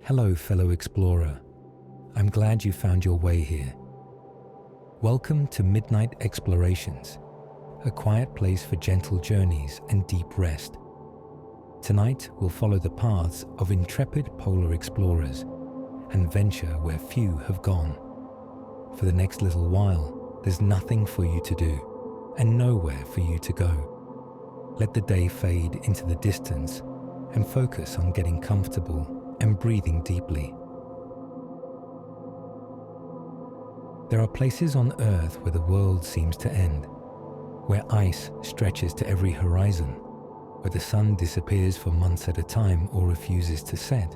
Hello, fellow explorer. I'm glad you found your way here. Welcome to Midnight Explorations, a quiet place for gentle journeys and deep rest. Tonight, we'll follow the paths of intrepid polar explorers and venture where few have gone. For the next little while, there's nothing for you to do and nowhere for you to go. Let the day fade into the distance and focus on getting comfortable and breathing deeply. There are places on Earth where the world seems to end, where ice stretches to every horizon, where the sun disappears for months at a time or refuses to set,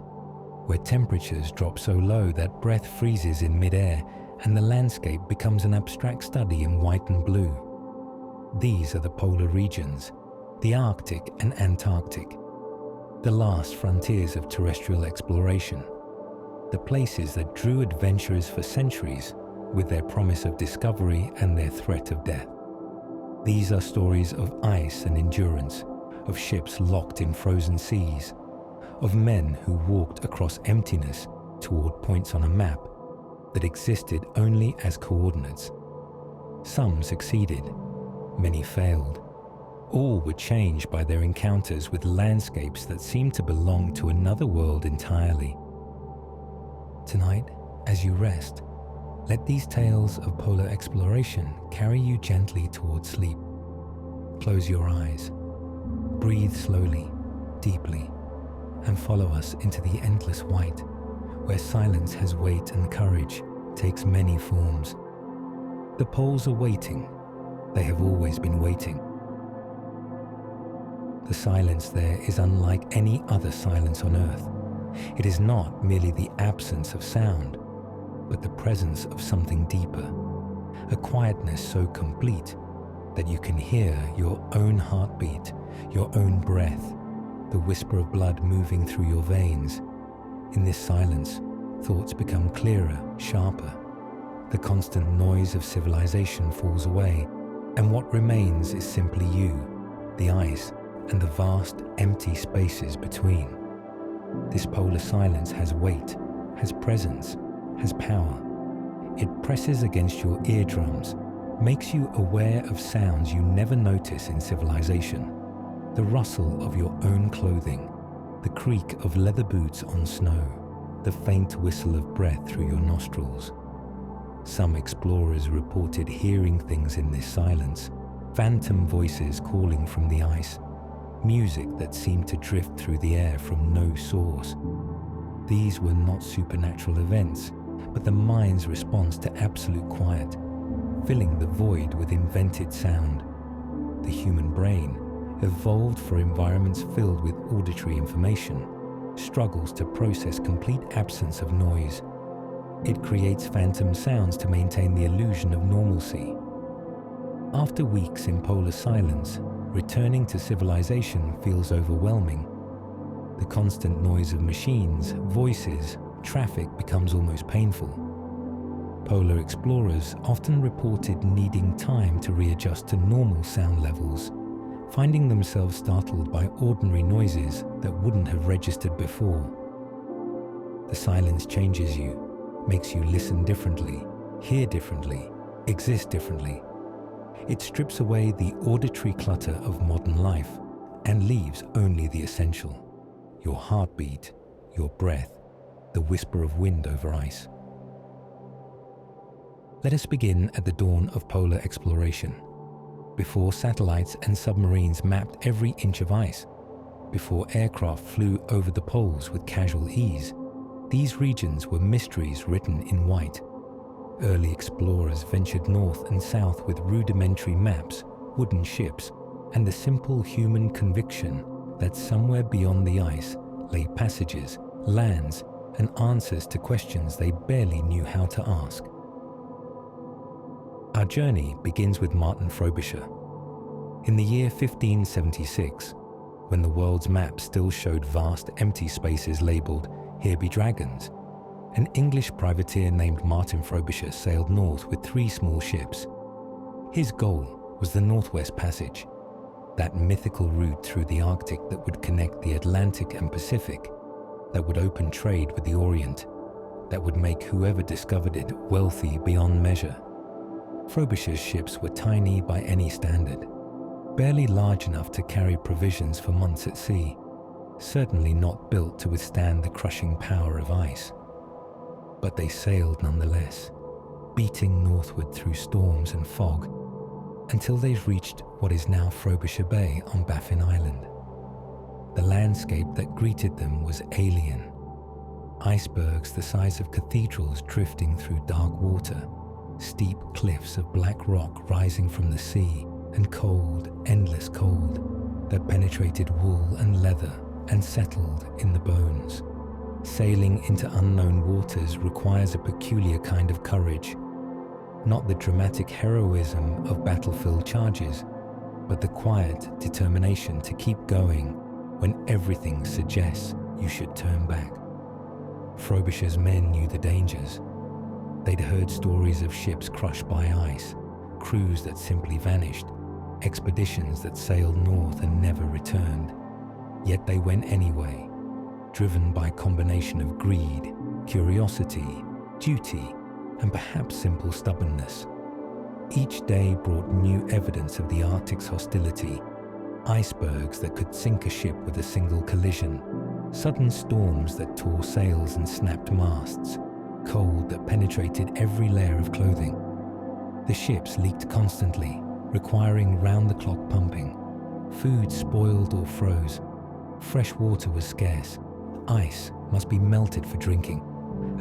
where temperatures drop so low that breath freezes in mid-air and the landscape becomes an abstract study in white and blue. These are the polar regions, the Arctic and Antarctic, the last frontiers of terrestrial exploration, the places that drew adventurers for centuries with their promise of discovery and their threat of death. These are stories of ice and endurance, of ships locked in frozen seas, of men who walked across emptiness toward points on a map that existed only as coordinates. Some succeeded, many failed. All were changed by their encounters with landscapes that seemed to belong to another world entirely. Tonight, as you rest, let these tales of polar exploration carry you gently towards sleep. Close your eyes, breathe slowly, deeply, and follow us into the endless white, where silence has weight and courage takes many forms. The poles are waiting. They have always been waiting. The silence there is unlike any other silence on Earth. It is not merely the absence of sound, but the presence of something deeper, a quietness so complete that you can hear your own heartbeat, your own breath, the whisper of blood moving through your veins. In this silence, thoughts become clearer, sharper. The constant noise of civilization falls away, and what remains is simply you, the ice, and the vast, empty spaces between. This polar silence has weight, has presence, has power. It presses against your eardrums, makes you aware of sounds you never notice in civilization. The rustle of your own clothing, the creak of leather boots on snow, the faint whistle of breath through your nostrils. Some explorers reported hearing things in this silence, phantom voices calling from the ice, music that seemed to drift through the air from no source. These were not supernatural events, but the mind's response to absolute quiet, filling the void with invented sound. The human brain, evolved for environments filled with auditory information, struggles to process complete absence of noise. It creates phantom sounds to maintain the illusion of normalcy. After weeks in polar silence, returning to civilization feels overwhelming. The constant noise of machines, voices, traffic becomes almost painful. Polar explorers often reported needing time to readjust to normal sound levels, finding themselves startled by ordinary noises that wouldn't have registered before. The silence changes you, makes you listen differently, hear differently, exist differently. It strips away the auditory clutter of modern life and leaves only the essential: your heartbeat, your breath, the whisper of wind over ice. Let us begin at the dawn of polar exploration, before satellites and submarines mapped every inch of ice, before aircraft flew over the poles with casual ease. These regions were mysteries written in white. Early explorers ventured north and south with rudimentary maps, wooden ships, and the simple human conviction that somewhere beyond the ice lay passages, lands, and answers to questions they barely knew how to ask. Our journey begins with Martin Frobisher. In the year 1576, when the world's map still showed vast empty spaces labelled "Here be dragons," an English privateer named Martin Frobisher sailed north with 3 small ships. His goal was the Northwest Passage, that mythical route through the Arctic that would connect the Atlantic and Pacific. that would open trade with the Orient, that would make whoever discovered it wealthy beyond measure. Frobisher's ships were tiny by any standard, barely large enough to carry provisions for months at sea, certainly not built to withstand the crushing power of ice. But they sailed nonetheless, beating northward through storms and fog, until they reached what is now Frobisher Bay on Baffin Island. The landscape that greeted them was alien. Icebergs the size of cathedrals drifting through dark water, steep cliffs of black rock rising from the sea, and cold, endless cold that penetrated wool and leather and settled in the bones. Sailing into unknown waters requires a peculiar kind of courage, not the dramatic heroism of battlefield charges, but the quiet determination to keep going when everything suggests you should turn back. Frobisher's men knew the dangers. They'd heard stories of ships crushed by ice, crews that simply vanished, expeditions that sailed north and never returned. Yet they went anyway, driven by a combination of greed, curiosity, duty, and perhaps simple stubbornness. Each day brought new evidence of the Arctic's hostility: icebergs that could sink a ship with a single collision, sudden storms that tore sails and snapped masts, cold that penetrated every layer of clothing. The ships leaked constantly, requiring round-the-clock pumping. Food spoiled or froze. Fresh water was scarce. Ice must be melted for drinking,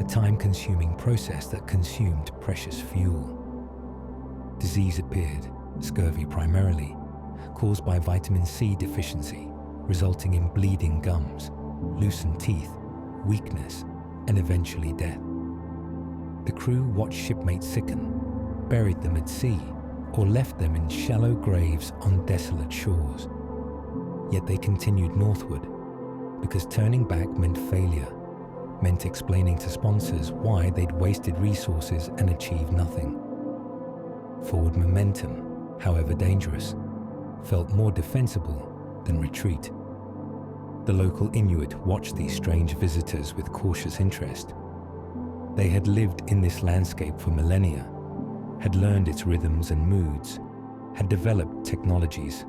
a time-consuming process that consumed precious fuel. Disease appeared, scurvy primarily, caused by vitamin C deficiency, resulting in bleeding gums, loosened teeth, weakness, and eventually death. The crew watched shipmates sicken, buried them at sea, or left them in shallow graves on desolate shores. Yet they continued northward, because turning back meant failure, meant explaining to sponsors why they'd wasted resources and achieved nothing. Forward momentum, however dangerous, felt more defensible than retreat. The local Inuit watched these strange visitors with cautious interest. They had lived in this landscape for millennia, had learned its rhythms and moods, had developed technologies: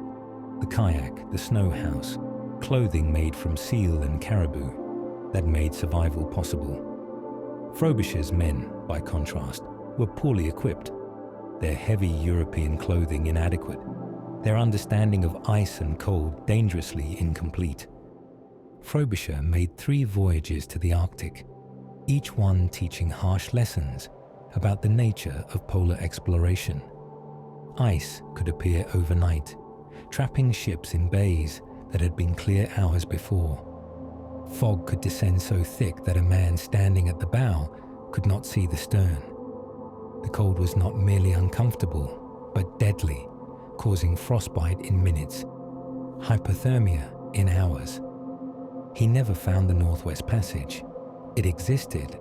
the kayak, the snow house, clothing made from seal and caribou that made survival possible. Frobisher's men, by contrast, were poorly equipped, their heavy European clothing inadequate, their understanding of ice and cold dangerously incomplete. Frobisher made 3 voyages to the Arctic, each one teaching harsh lessons about the nature of polar exploration. Ice could appear overnight, trapping ships in bays that had been clear hours before. Fog could descend so thick that a man standing at the bow could not see the stern. The cold was not merely uncomfortable, but deadly, causing frostbite in minutes, hypothermia in hours. He never found the Northwest Passage. It existed,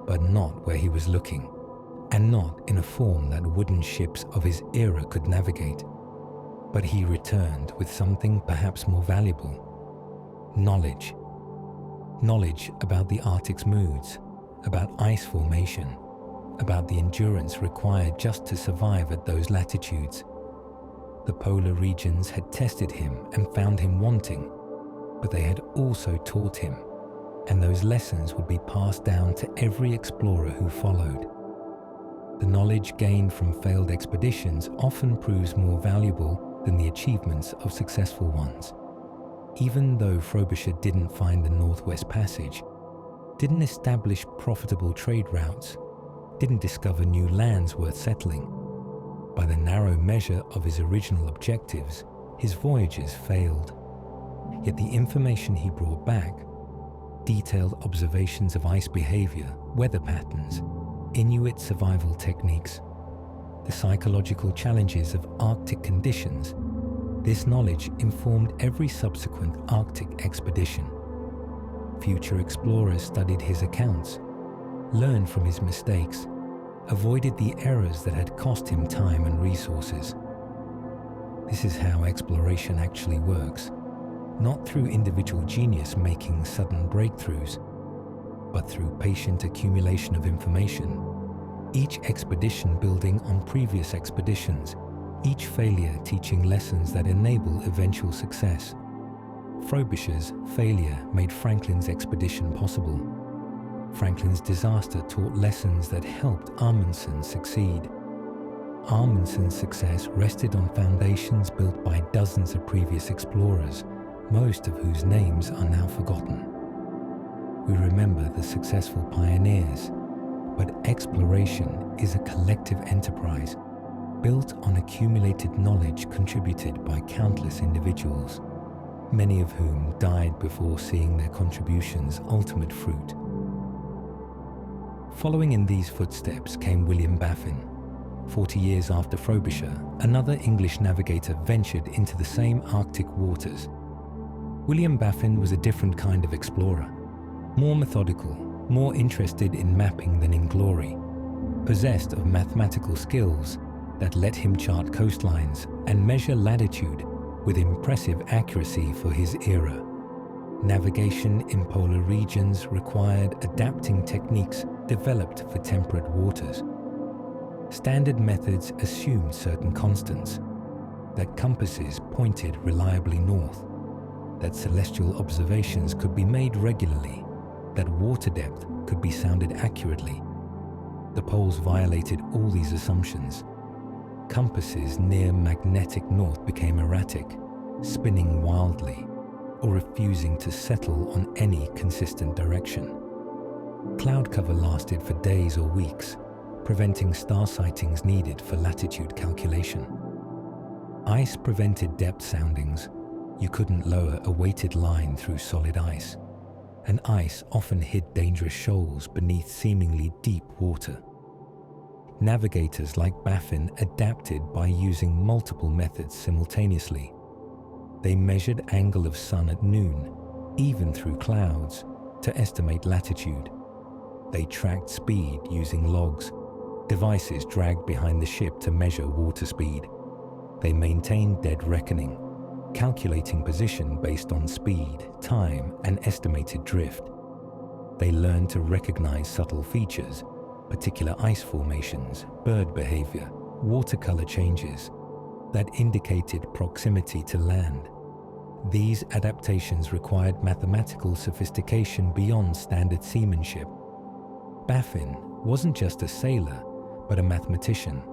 but not where he was looking, and not in a form that wooden ships of his era could navigate. But he returned with something perhaps more valuable: knowledge. Knowledge about the Arctic's moods, about ice formation, about the endurance required just to survive at those latitudes. The polar regions had tested him and found him wanting, but they had also taught him, and those lessons would be passed down to every explorer who followed. The knowledge gained from failed expeditions often proves more valuable than the achievements of successful ones. Even though Frobisher didn't find the Northwest Passage, didn't establish profitable trade routes, didn't discover new lands worth settling, by the narrow measure of his original objectives, his voyages failed. Yet the information he brought back, detailed observations of ice behavior, weather patterns, Inuit survival techniques, the psychological challenges of Arctic conditions, this knowledge informed every subsequent Arctic expedition. Future explorers studied his accounts, learned from his mistakes, avoided the errors that had cost him time and resources. This is how exploration actually works. not through individual genius making sudden breakthroughs, but through patient accumulation of information, each expedition building on previous expeditions, each failure teaching lessons that enable eventual success. Frobisher's failure made Franklin's expedition possible. Franklin's disaster taught lessons that helped Amundsen succeed. Amundsen's success rested on foundations built by dozens of previous explorers, most of whose names are now forgotten. We remember the successful pioneers, but exploration is a collective enterprise built on accumulated knowledge contributed by countless individuals, many of whom died before seeing their contributions' ultimate fruit. Following in these footsteps came William Baffin. 40 years after Frobisher, another English navigator ventured into the same Arctic waters. William Baffin was a different kind of explorer, more methodical, more interested in mapping than in glory, possessed of mathematical skills that let him chart coastlines and measure latitude with impressive accuracy for his era. Navigation in polar regions required adapting techniques developed for temperate waters. Standard methods assumed certain constants, that compasses pointed reliably north, that celestial observations could be made regularly, that water depth could be sounded accurately. The poles violated all these assumptions. Compasses near magnetic north became erratic, spinning wildly, or refusing to settle on any consistent direction. Cloud cover lasted for days or weeks, preventing star sightings needed for latitude calculation. Ice prevented depth soundings. You couldn't lower a weighted line through solid ice, and ice often hid dangerous shoals beneath seemingly deep water. Navigators like Baffin adapted by using multiple methods simultaneously. They measured angle of sun at noon, even through clouds, to estimate latitude. They tracked speed using logs, devices dragged behind the ship to measure water speed. They maintained dead reckoning, calculating position based on speed, time, and estimated drift. They learned to recognize subtle features, particular ice formations, bird behavior, watercolor changes, that indicated proximity to land. These adaptations required mathematical sophistication beyond standard seamanship. Baffin wasn't just a sailor, but a mathematician,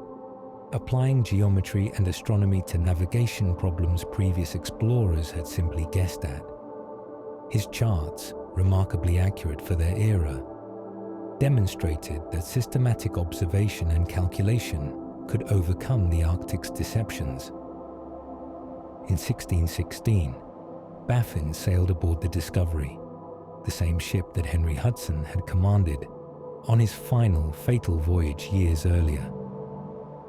applying geometry and astronomy to navigation problems previous explorers had simply guessed at. His charts, remarkably accurate for their era, demonstrated that systematic observation and calculation could overcome the Arctic's deceptions. In 1616, Baffin sailed aboard the Discovery, the same ship that Henry Hudson had commanded on his final fatal voyage years earlier.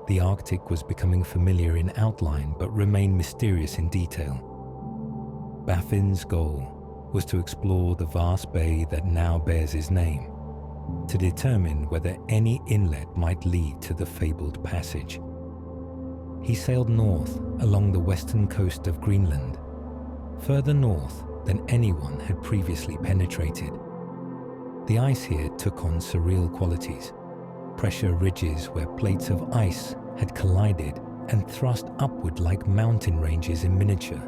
The Arctic was becoming familiar in outline but remained mysterious in detail. Baffin's goal was to explore the vast bay that now bears his name, to determine whether any inlet might lead to the fabled passage. He sailed north along the western coast of Greenland, further north than anyone had previously penetrated. The ice here took on surreal qualities, pressure ridges where plates of ice had collided and thrust upward like mountain ranges in miniature,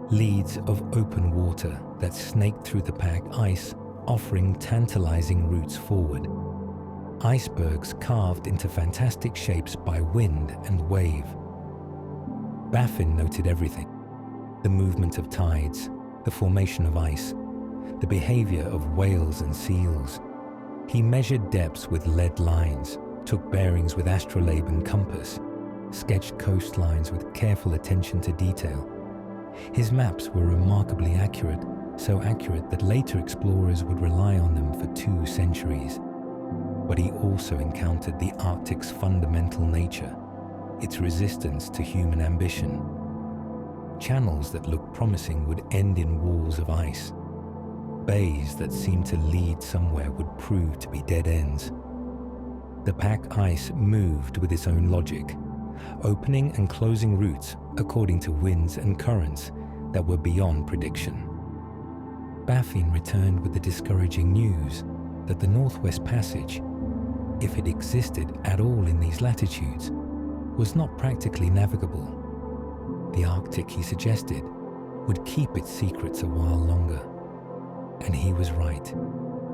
leads of open water that snaked through the pack ice, offering tantalizing routes forward, icebergs carved into fantastic shapes by wind and wave. Baffin noted everything: the movement of tides, the formation of ice, the behavior of whales and seals. He measured depths with lead lines, took bearings with astrolabe and compass, sketched coastlines with careful attention to detail. His maps were remarkably accurate, so accurate that later explorers would rely on them for 2 centuries. But he also encountered the Arctic's fundamental nature, its resistance to human ambition. Channels that looked promising would end in walls of ice. Bays that seemed to lead somewhere would prove to be dead ends. The pack ice moved with its own logic, opening and closing routes according to winds and currents that were beyond prediction. Baffin returned with the discouraging news that the Northwest Passage, if it existed at all in these latitudes, was not practically navigable. The Arctic, he suggested, would keep its secrets a while longer. And he was right.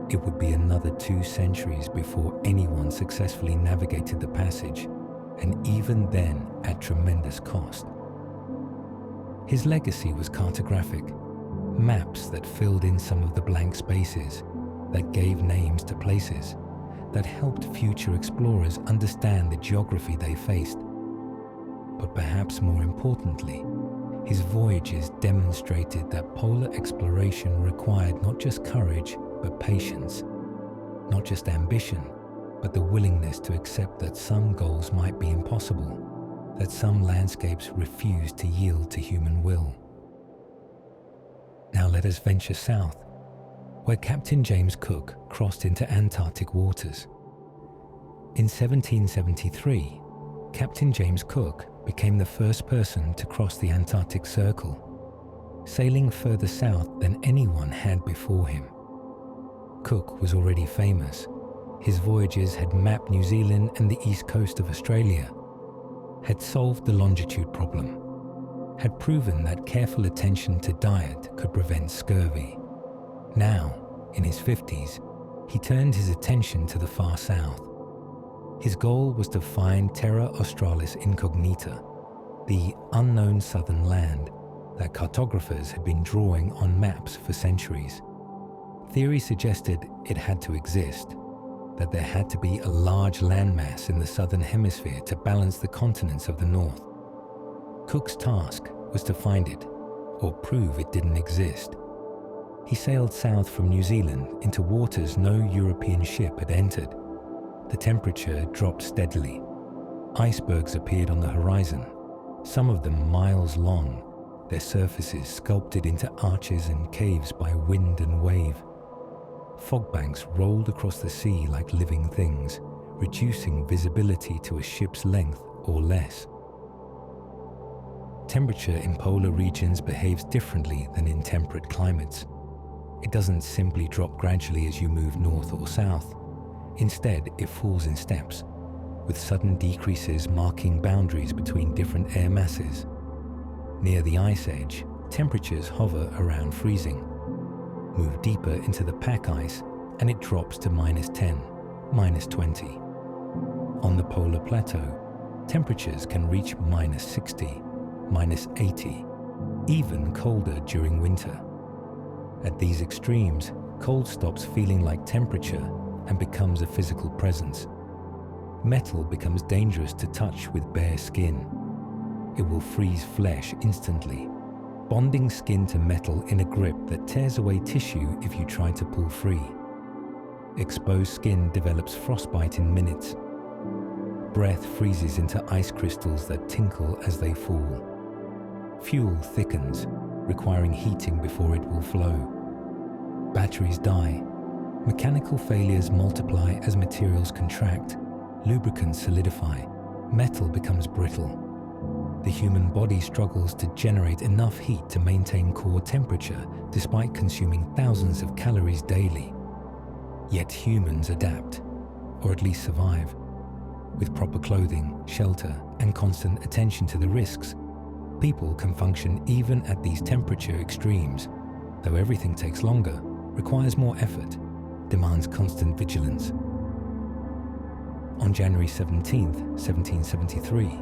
It would be another 2 centuries before anyone successfully navigated the passage, and even then at tremendous cost. His legacy was cartographic, maps that filled in some of the blank spaces, that gave names to places, that helped future explorers understand the geography they faced. But perhaps more importantly, his voyages demonstrated that polar exploration required not just courage, but patience, not just ambition, but the willingness to accept that some goals might be impossible, that some landscapes refuse to yield to human will. Now let us venture south, where Captain James Cook crossed into Antarctic waters. In 1773, Captain James Cook became the first person to cross the Antarctic Circle, sailing further south than anyone had before him. Cook was already famous. His voyages had mapped New Zealand and the east coast of Australia, had solved the longitude problem, had proven that careful attention to diet could prevent scurvy. Now, in his 50s, he turned his attention to the far south. His goal was to find Terra Australis Incognita, the unknown southern land that cartographers had been drawing on maps for centuries. Theory suggested it had to exist, that there had to be a large landmass in the southern hemisphere to balance the continents of the north. Cook's task was to find it, or prove it didn't exist. He sailed south from New Zealand into waters no European ship had entered. The temperature dropped steadily. Icebergs appeared on the horizon, some of them miles long, their surfaces sculpted into arches and caves by wind and wave. Fog banks rolled across the sea like living things, reducing visibility to a ship's length or less. Temperature in polar regions behaves differently than in temperate climates. It doesn't simply drop gradually as you move north or south. Instead, it falls in steps, with sudden decreases marking boundaries between different air masses. Near the ice edge, temperatures hover around freezing. Move deeper into the pack ice, and it drops to -10, -20. On the polar plateau, temperatures can reach -60, -80, even colder during winter. At these extremes, cold stops feeling like temperature and becomes a physical presence. Metal becomes dangerous to touch with bare skin. It will freeze flesh instantly, bonding skin to metal in a grip that tears away tissue if you try to pull free. Exposed skin develops frostbite in minutes. Breath freezes into ice crystals that tinkle as they fall. Fuel thickens, requiring heating before it will flow. Batteries die. Mechanical failures multiply as materials contract. Lubricants solidify. Metal becomes brittle. The human body struggles to generate enough heat to maintain core temperature despite consuming thousands of calories daily. Yet humans adapt, or at least survive. With proper clothing, shelter, and constant attention to the risks, people can function even at these temperature extremes, though everything takes longer, requires more effort, demands constant vigilance. On January 17, 1773,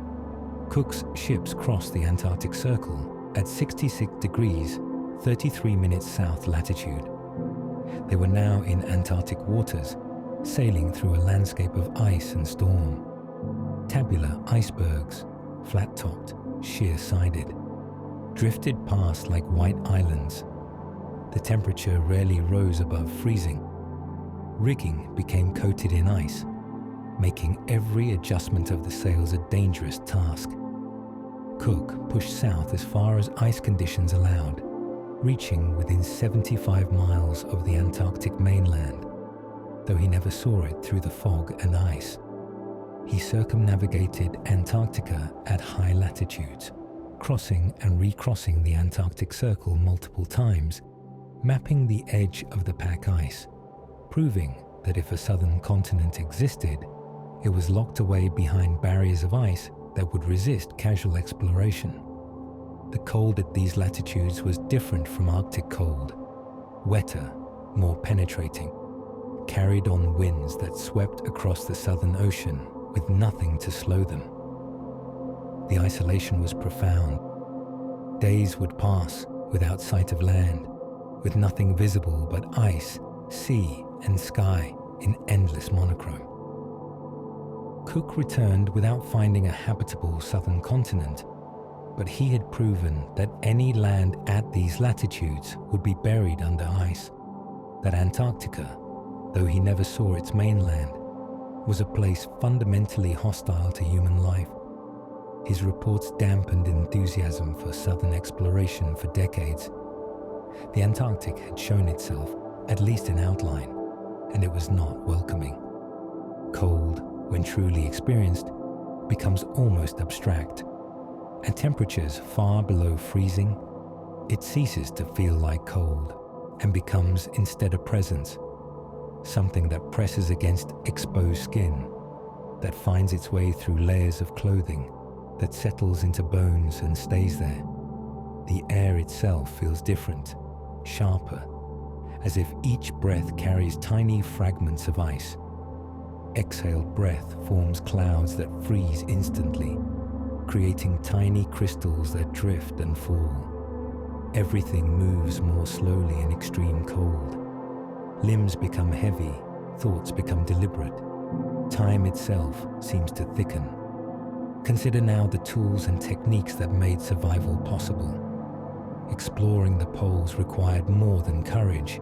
Cook's ships crossed the Antarctic Circle at 66 degrees, 33 minutes south latitude. They were now in Antarctic waters, sailing through a landscape of ice and storm. Tabular icebergs, flat-topped, sheer-sided, drifted past like white islands. The temperature rarely rose above freezing. Rigging became coated in ice, making every adjustment of the sails a dangerous task. Cook pushed south as far as ice conditions allowed, reaching within 75 miles of the Antarctic mainland, though he never saw it through the fog and ice. He circumnavigated Antarctica at high latitudes, crossing and recrossing the Antarctic Circle multiple times, mapping the edge of the pack ice, proving that if a southern continent existed, it was locked away behind barriers of ice that would resist casual exploration. The cold at these latitudes was different from Arctic cold, wetter, more penetrating, carried on winds that swept across the Southern Ocean with nothing to slow them. The isolation was profound. Days would pass without sight of land, with nothing visible but ice, sea, and sky in endless monochrome. Cook returned without finding a habitable southern continent, but he had proven that any land at these latitudes would be buried under ice, that Antarctica, though he never saw its mainland, was a place fundamentally hostile to human life. His reports dampened enthusiasm for southern exploration for decades. The Antarctic had shown itself, at least in outline, and it was not welcoming. Cold, when truly experienced, becomes almost abstract. At temperatures far below freezing, it ceases to feel like cold and becomes instead a presence, something that presses against exposed skin, that finds its way through layers of clothing, that settles into bones and stays there. The air itself feels different, sharper, as if each breath carries tiny fragments of ice. Exhaled breath forms clouds that freeze instantly, creating tiny crystals that drift and fall. Everything moves more slowly in extreme cold. Limbs become heavy, thoughts become deliberate. Time itself seems to thicken. Consider now the tools and techniques that made survival possible. Exploring the poles required more than courage.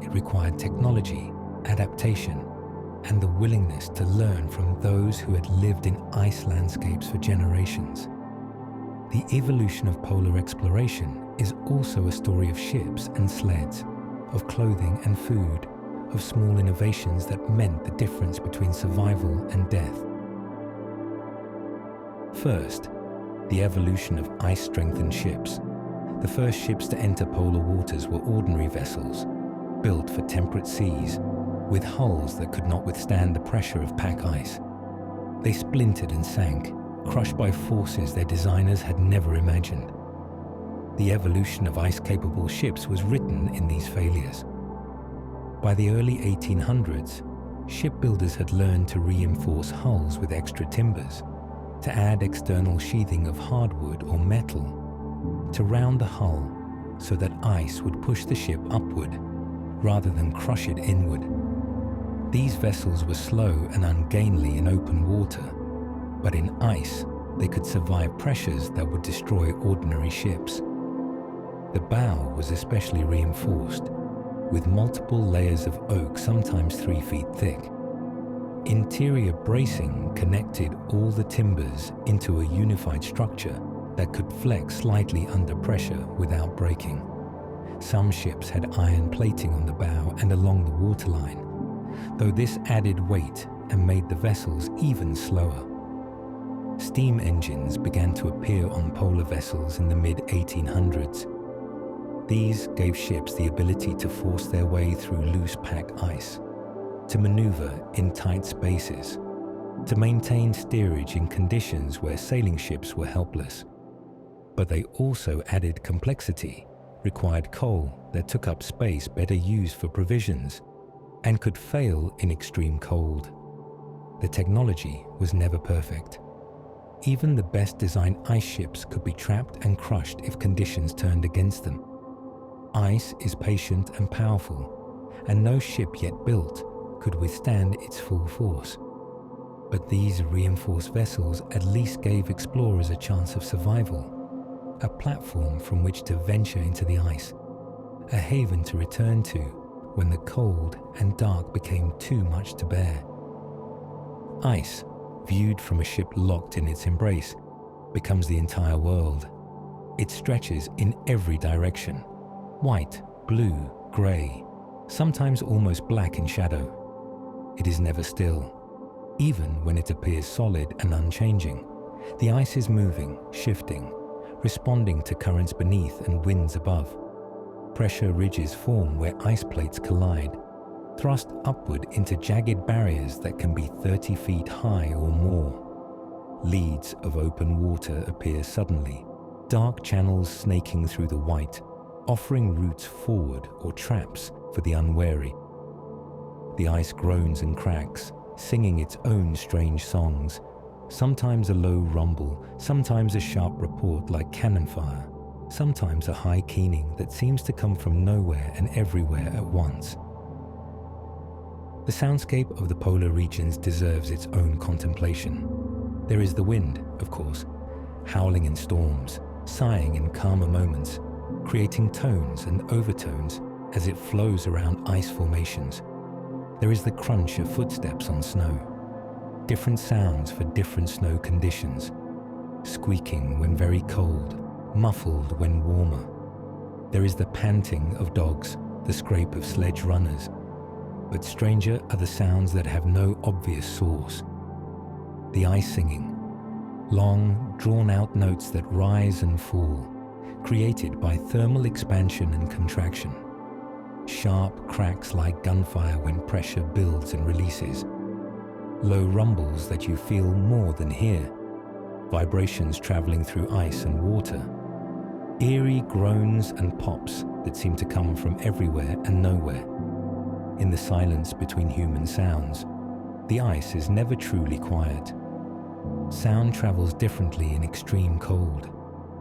It required technology, adaptation, and the willingness to learn from those who had lived in ice landscapes for generations. The evolution of polar exploration is also a story of ships and sleds, of clothing and food, of small innovations that meant the difference between survival and death. First, the evolution of ice-strengthened ships. The first ships to enter polar waters were ordinary vessels, built for temperate seas, with hulls that could not withstand the pressure of pack ice. They splintered and sank, crushed by forces their designers had never imagined. The evolution of ice-capable ships was written in these failures. By the early 1800s, shipbuilders had learned to reinforce hulls with extra timbers, to add external sheathing of hardwood or metal, to round the hull so that ice would push the ship upward rather than crush it inward. These vessels were slow and ungainly in open water, but in ice they could survive pressures that would destroy ordinary ships. The bow was especially reinforced, with multiple layers of oak, sometimes 3 feet thick. Interior bracing connected all the timbers into a unified structure that could flex slightly under pressure without breaking. Some ships had iron plating on the bow and along the waterline, though this added weight and made the vessels even slower. Steam engines began to appear on polar vessels in the mid-1800s. These gave ships the ability to force their way through loose pack ice, to maneuver in tight spaces, to maintain steerage in conditions where sailing ships were helpless. But they also added complexity, required coal that took up space better used for provisions, and could fail in extreme cold. The technology was never perfect. Even the best designed ice ships could be trapped and crushed if conditions turned against them. Ice is patient and powerful, and no ship yet built could withstand its full force. But these reinforced vessels at least gave explorers a chance of survival, a platform from which to venture into the ice, a haven to return to when the cold and dark became too much to bear. Ice, viewed from a ship locked in its embrace, becomes the entire world. It stretches in every direction, white, blue, grey, sometimes almost black in shadow. It is never still. Even when it appears solid and unchanging, the ice is moving, shifting, responding to currents beneath and winds above. Pressure ridges form where ice plates collide, thrust upward into jagged barriers that can be 30 feet high or more. Leads of open water appear suddenly, dark channels snaking through the white, offering routes forward or traps for the unwary. The ice groans and cracks, singing its own strange songs, sometimes a low rumble, sometimes a sharp report like cannon fire, sometimes a high keening that seems to come from nowhere and everywhere at once. The soundscape of the polar regions deserves its own contemplation. There is the wind, of course, howling in storms, sighing in calmer moments, creating tones and overtones as it flows around ice formations. There is the crunch of footsteps on snow, different sounds for different snow conditions, squeaking when very cold, muffled when warmer. There is the panting of dogs, the scrape of sledge runners. But stranger are the sounds that have no obvious source. The ice singing, long, drawn-out notes that rise and fall, created by thermal expansion and contraction. Sharp cracks like gunfire when pressure builds and releases. Low rumbles that you feel more than hear. Vibrations traveling through ice and water. Eerie groans and pops that seem to come from everywhere and nowhere. In the silence between human sounds, the ice is never truly quiet. Sound travels differently in extreme cold.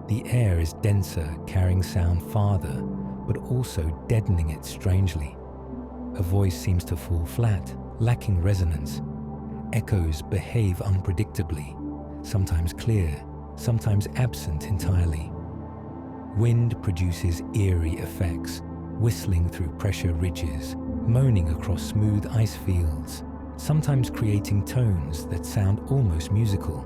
The air is denser, carrying sound farther, but also deadening it strangely. A voice seems to fall flat, lacking resonance. Echoes behave unpredictably, sometimes clear, sometimes absent entirely. Wind produces eerie effects, whistling through pressure ridges, moaning across smooth ice fields, sometimes creating tones that sound almost musical.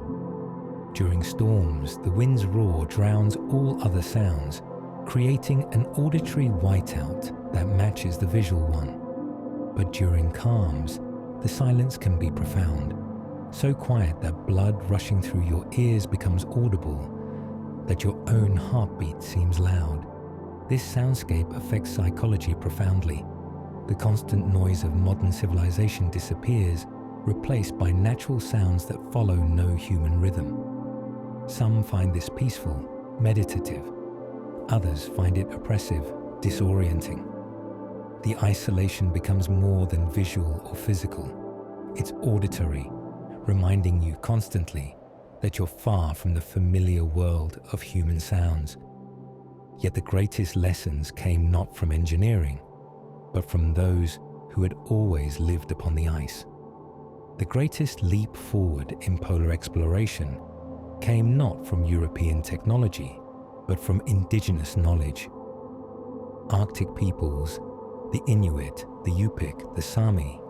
During storms, the wind's roar drowns all other sounds, creating an auditory whiteout that matches the visual one. But during calms, the silence can be profound, so quiet that blood rushing through your ears becomes audible, that your own heartbeat seems loud. This soundscape affects psychology profoundly. The constant noise of modern civilization disappears, replaced by natural sounds that follow no human rhythm. Some find this peaceful, meditative. Others find it oppressive, disorienting. The isolation becomes more than visual or physical. It's auditory, reminding you constantly that you're far from the familiar world of human sounds. Yet the greatest lessons came not from engineering, but from those who had always lived upon the ice. The greatest leap forward in polar exploration came not from European technology, but from indigenous knowledge. Arctic peoples, the Inuit, the Yupik, the Sami,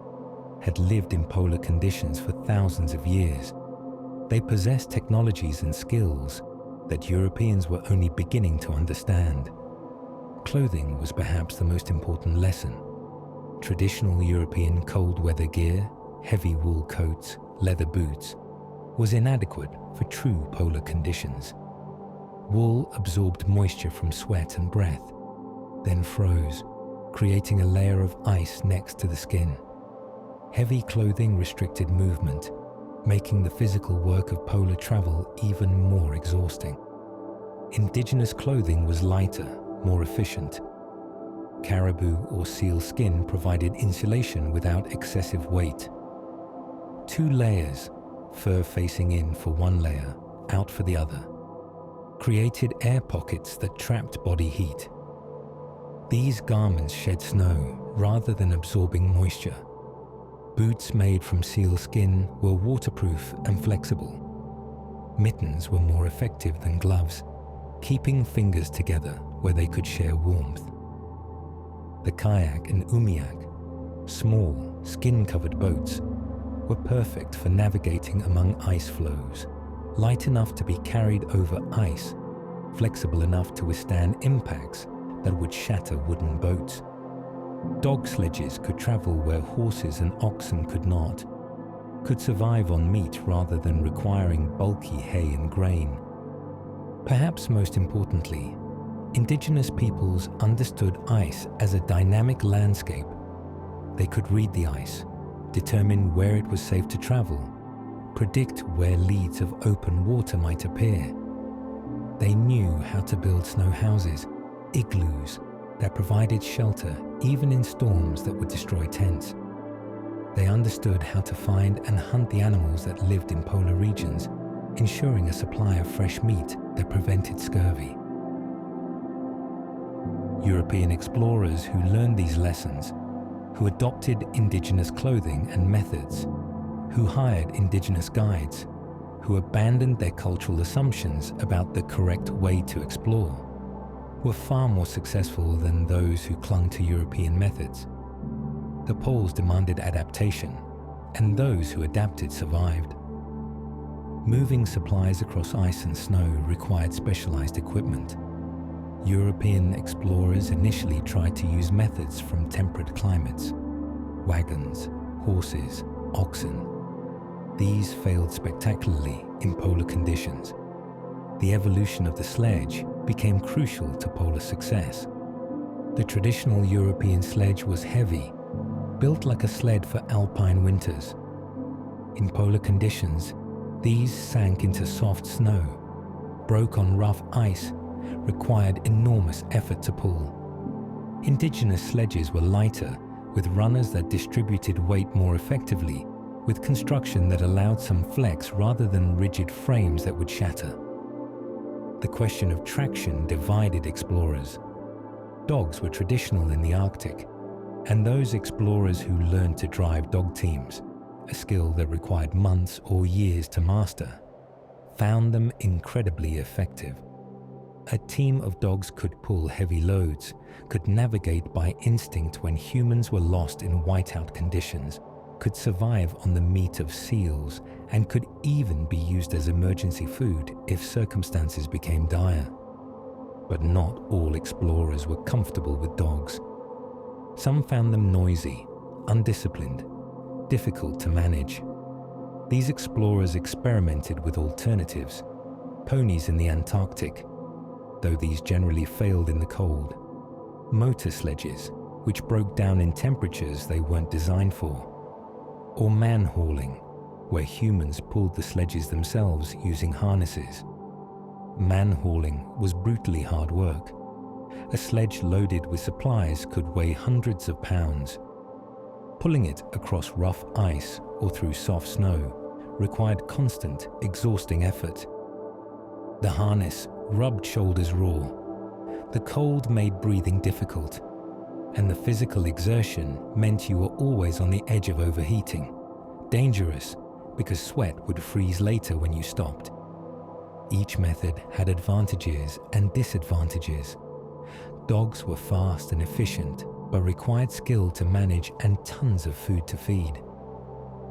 had lived in polar conditions for thousands of years. They possessed technologies and skills that Europeans were only beginning to understand. Clothing was perhaps the most important lesson. Traditional European cold weather gear, heavy wool coats, leather boots, was inadequate for true polar conditions. Wool absorbed moisture from sweat and breath, then froze, creating a layer of ice next to the skin. Heavy clothing restricted movement, making the physical work of polar travel even more exhausting. Indigenous clothing was lighter, more efficient. Caribou or seal skin provided insulation without excessive weight. 2 layers, fur facing in for one layer, out for the other, created air pockets that trapped body heat. These garments shed snow rather than absorbing moisture. Boots made from seal skin were waterproof and flexible. Mittens were more effective than gloves, keeping fingers together where they could share warmth. The kayak and umiak, small, skin-covered boats, were perfect for navigating among ice floes, light enough to be carried over ice, flexible enough to withstand impacts that would shatter wooden boats. Dog sledges could travel where horses and oxen could not, could survive on meat rather than requiring bulky hay and grain. Perhaps most importantly, indigenous peoples understood ice as a dynamic landscape. They could read the ice, determine where it was safe to travel, predict where leads of open water might appear. They knew how to build snow houses, igloos that provided shelter even in storms that would destroy tents. They understood how to find and hunt the animals that lived in polar regions, ensuring a supply of fresh meat that prevented scurvy. European explorers who learned these lessons, who adopted indigenous clothing and methods, who hired indigenous guides, who abandoned their cultural assumptions about the correct way to explore, were far more successful than those who clung to European methods. The poles demanded adaptation, and those who adapted survived. Moving supplies across ice and snow required specialized equipment. European explorers initially tried to use methods from temperate climates: wagons, horses, oxen. These failed spectacularly in polar conditions. The evolution of the sledge became crucial to polar success. The traditional European sledge was heavy, built like a sled for alpine winters. In polar conditions, these sank into soft snow, broke on rough ice, required enormous effort to pull. Indigenous sledges were lighter, with runners that distributed weight more effectively, with construction that allowed some flex rather than rigid frames that would shatter. The question of traction divided explorers. Dogs were traditional in the Arctic, and those explorers who learned to drive dog teams, a skill that required months or years to master, found them incredibly effective. A team of dogs could pull heavy loads, could navigate by instinct when humans were lost in whiteout conditions, could survive on the meat of seals, and could even be used as emergency food if circumstances became dire. But not all explorers were comfortable with dogs. Some found them noisy, undisciplined, difficult to manage. These explorers experimented with alternatives: ponies in the Antarctic, though these generally failed in the cold; motor sledges, which broke down in temperatures they weren't designed for; or man-hauling, where humans pulled the sledges themselves using harnesses. Man-hauling was brutally hard work. A sledge loaded with supplies could weigh hundreds of pounds. Pulling it across rough ice or through soft snow required constant, exhausting effort. The harness rubbed shoulders raw. The cold made breathing difficult, and the physical exertion meant you were always on the edge of overheating. Dangerous, because sweat would freeze later when you stopped. Each method had advantages and disadvantages. Dogs were fast and efficient, but required skill to manage and tons of food to feed.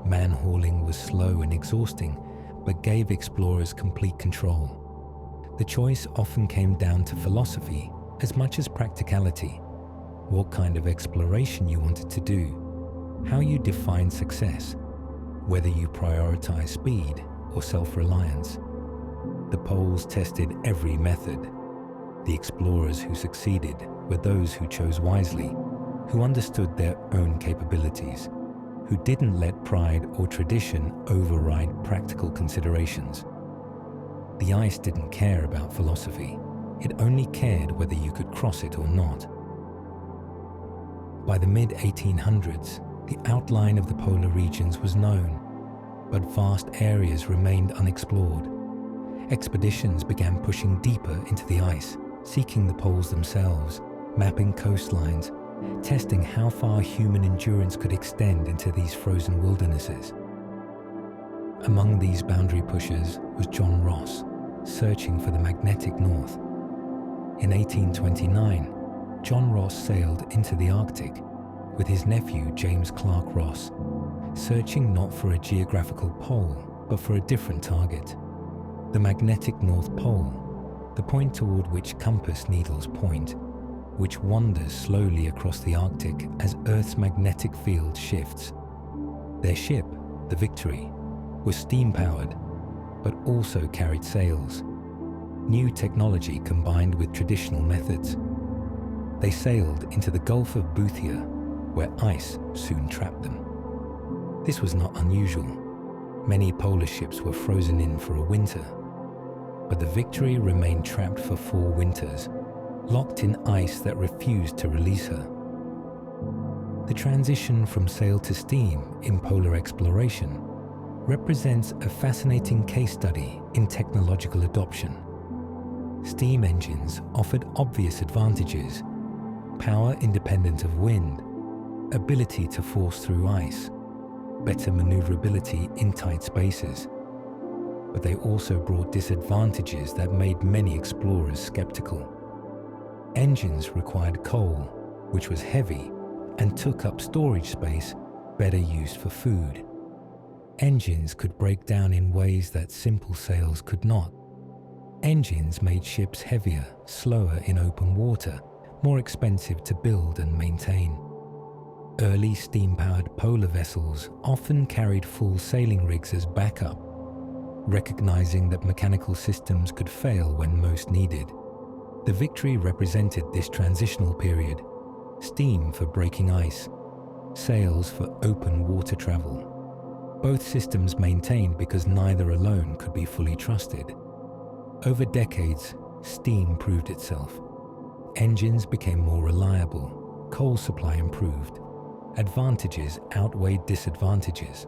Man-hauling was slow and exhausting, but gave explorers complete control. The choice often came down to philosophy as much as practicality: what kind of exploration you wanted to do, how you define success, whether you prioritize speed or self-reliance. The poles tested every method. The explorers who succeeded were those who chose wisely, who understood their own capabilities, who didn't let pride or tradition override practical considerations. The ice didn't care about philosophy. It only cared whether you could cross it or not. By the mid-1800s, the outline of the polar regions was known, but vast areas remained unexplored. Expeditions began pushing deeper into the ice, seeking the poles themselves, mapping coastlines, testing how far human endurance could extend into these frozen wildernesses. Among these boundary pushers was John Ross, searching for the magnetic north. In 1829, John Ross sailed into the Arctic with his nephew James Clark Ross, searching not for a geographical pole, but for a different target: the magnetic North Pole, the point toward which compass needles point, which wanders slowly across the Arctic as Earth's magnetic field shifts. Their ship, the Victory, was steam-powered, but also carried sails. new technology combined with traditional methods. They sailed into the Gulf of Boothia, where ice soon trapped them. This was not unusual. Many polar ships were frozen in for a winter, but the Victory remained trapped for 4 winters, locked in ice that refused to release her. The transition from sail to steam in polar exploration represents a fascinating case study in technological adoption. Steam engines offered obvious advantages: power independent of wind, ability to force through ice, better maneuverability in tight spaces. But they also brought disadvantages that made many explorers skeptical. Engines required coal, which was heavy and took up storage space better used for food. Engines could break down in ways that simple sails could not. Engines made ships heavier, slower in open water, more expensive to build and maintain. Early steam-powered polar vessels often carried full sailing rigs as backup, recognizing that mechanical systems could fail when most needed. The Victory represented this transitional period: steam for breaking ice, sails for open water travel. Both systems maintained because neither alone could be fully trusted. Over decades, steam proved itself. Engines became more reliable, coal supply improved, advantages outweighed disadvantages.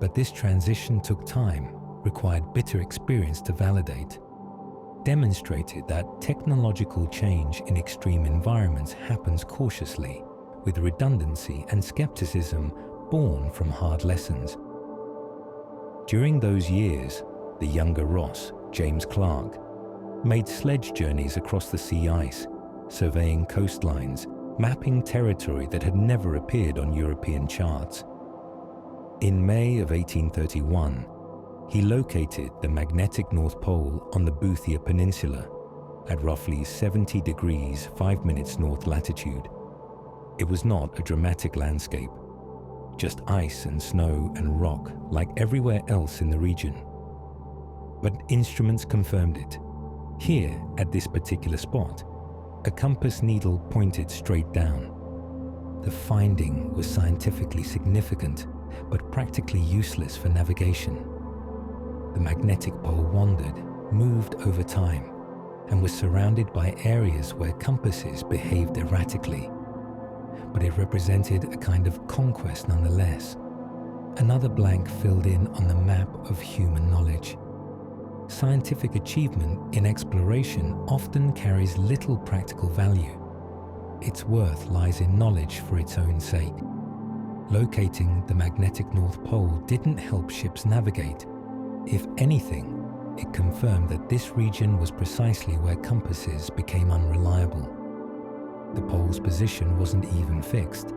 But this transition took time, required bitter experience to validate, demonstrated that technological change in extreme environments happens cautiously, with redundancy and skepticism born from hard lessons. During those years, the younger Ross, James Clark, made sledge journeys across the sea ice, surveying coastlines, mapping territory that had never appeared on European charts. In May of 1831, he located the magnetic North Pole on the Boothia Peninsula at roughly 70 degrees 5 minutes north latitude. It was not a dramatic landscape, just ice and snow and rock like everywhere else in the region. But instruments confirmed it. Here, at this particular spot, a compass needle pointed straight down. The finding was scientifically significant, but practically useless for navigation. The magnetic pole wandered, moved over time, and was surrounded by areas where compasses behaved erratically. But it represented a kind of conquest nonetheless. Another blank filled in on the map of human knowledge. Scientific achievement in exploration often carries little practical value. Its worth lies in knowledge for its own sake. Locating the magnetic North Pole didn't help ships navigate. If anything, it confirmed that this region was precisely where compasses became unreliable. The pole's position wasn't even fixed.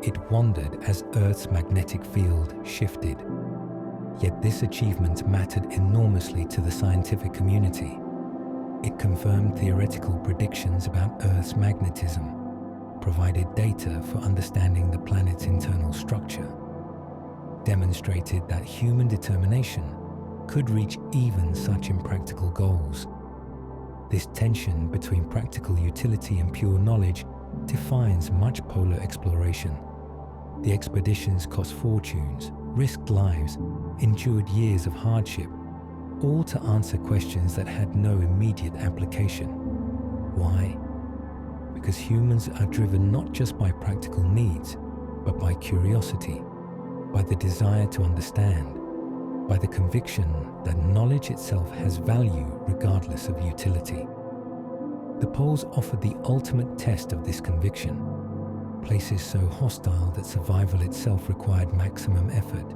It wandered as Earth's magnetic field shifted. Yet this achievement mattered enormously to the scientific community. It confirmed theoretical predictions about Earth's magnetism, provided data for understanding the planet's internal structure, demonstrated that human determination could reach even such impractical goals. This tension between practical utility and pure knowledge defines much polar exploration. The expeditions cost fortunes, risked lives, endured years of hardship, all to answer questions that had no immediate application. Why? Because humans are driven not just by practical needs, but by curiosity, by the desire to understand, by the conviction that knowledge itself has value regardless of utility. The poles offered the ultimate test of this conviction. Places so hostile that survival itself required maximum effort,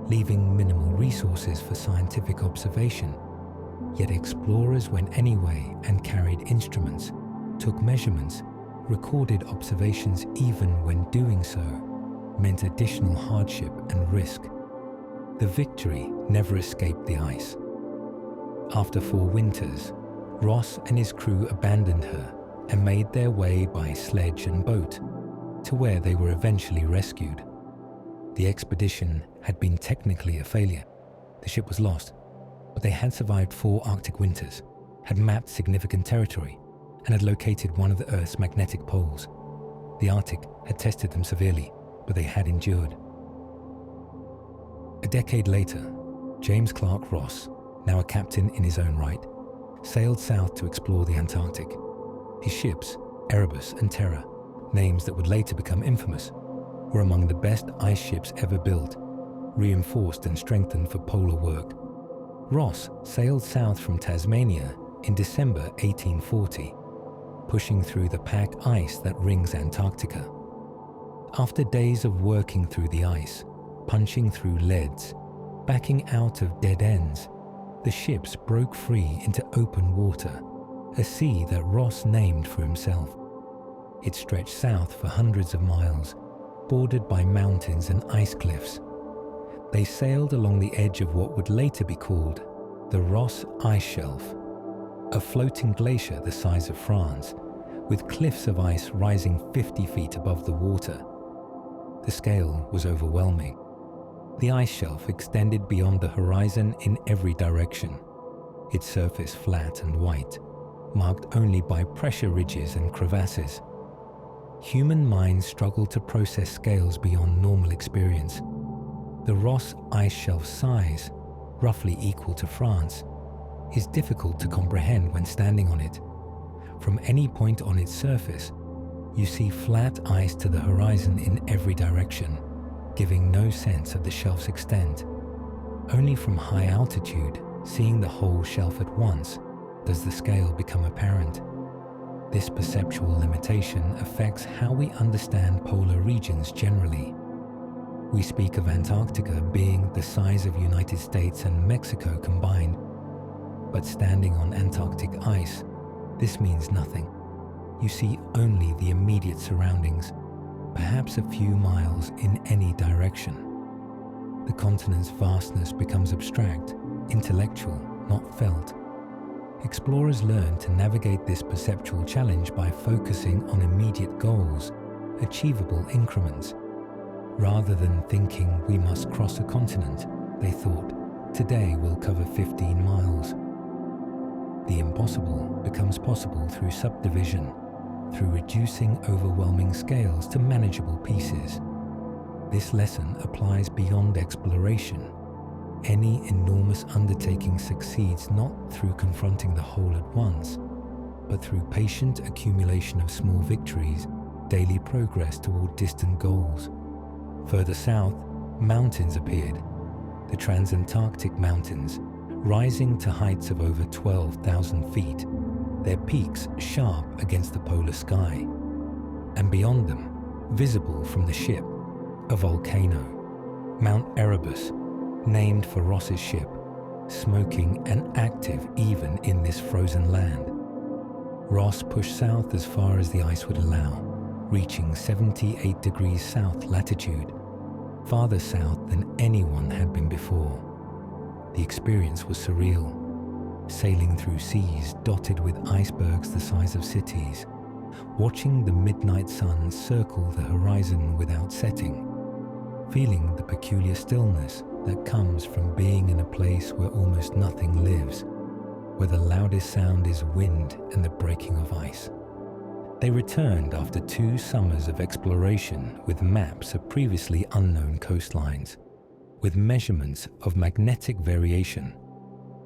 leaving minimal resources for scientific observation. Yet explorers went anyway and carried instruments, took measurements, recorded observations even when doing so meant additional hardship and risk. The Victory never escaped the ice. After 4 winters, Ross and his crew abandoned her and made their way by sledge and boat to where they were eventually rescued. The expedition had been technically a failure. The ship was lost, but they had survived 4 Arctic winters, had mapped significant territory and had located one of the Earth's magnetic poles. The Arctic had tested them severely, but they had endured. A decade later, James Clark Ross, now a captain in his own right, sailed south to explore the Antarctic. His ships, Erebus and Terror, names that would later become infamous, were among the best ice ships ever built, reinforced and strengthened for polar work. Ross sailed south from Tasmania in December 1840, pushing through the pack ice that rings Antarctica. After days of working through the ice, punching through leads, backing out of dead ends, the ships broke free into open water, a sea that Ross named for himself. It stretched south for hundreds of miles, bordered by mountains and ice cliffs. They sailed along the edge of what would later be called the Ross Ice Shelf, a floating glacier the size of France, with cliffs of ice rising 50 feet above the water. The scale was overwhelming. The ice shelf extended beyond the horizon in every direction, its surface flat and white, marked only by pressure ridges and crevasses. Human minds struggle to process scales beyond normal experience. The Ross Ice Shelf's size, roughly equal to France, is difficult to comprehend when standing on it. From any point on its surface, you see flat ice to the horizon in every direction, giving no sense of the shelf's extent. Only from high altitude, seeing the whole shelf at once, does the scale become apparent. This perceptual limitation affects how we understand polar regions generally. We speak of Antarctica being the size of United States and Mexico combined, but standing on Antarctic ice, this means nothing. You see only the immediate surroundings, perhaps a few miles in any direction. The continent's vastness becomes abstract, intellectual, not felt. Explorers learn to navigate this perceptual challenge by focusing on immediate goals, achievable increments. Rather than thinking we must cross a continent, they thought, today we'll cover 15 miles. The impossible becomes possible through subdivision, through reducing overwhelming scales to manageable pieces. This lesson applies beyond exploration. Any enormous undertaking succeeds not through confronting the whole at once, but through patient accumulation of small victories, daily progress toward distant goals. Further south, mountains appeared, the Transantarctic Mountains, rising to heights of over 12,000 feet, their peaks sharp against the polar sky. And beyond them, visible from the ship, a volcano, Mount Erebus, named for Ross's ship, smoking and active even in this frozen land. Ross pushed south as far as the ice would allow, reaching 78 degrees south latitude, farther south than anyone had been before. The experience was surreal, sailing through seas dotted with icebergs the size of cities, watching the midnight sun circle the horizon without setting, feeling the peculiar stillness that comes from being in a place where almost nothing lives, where the loudest sound is wind and the breaking of ice. They returned after 2 summers of exploration with maps of previously unknown coastlines, with measurements of magnetic variation,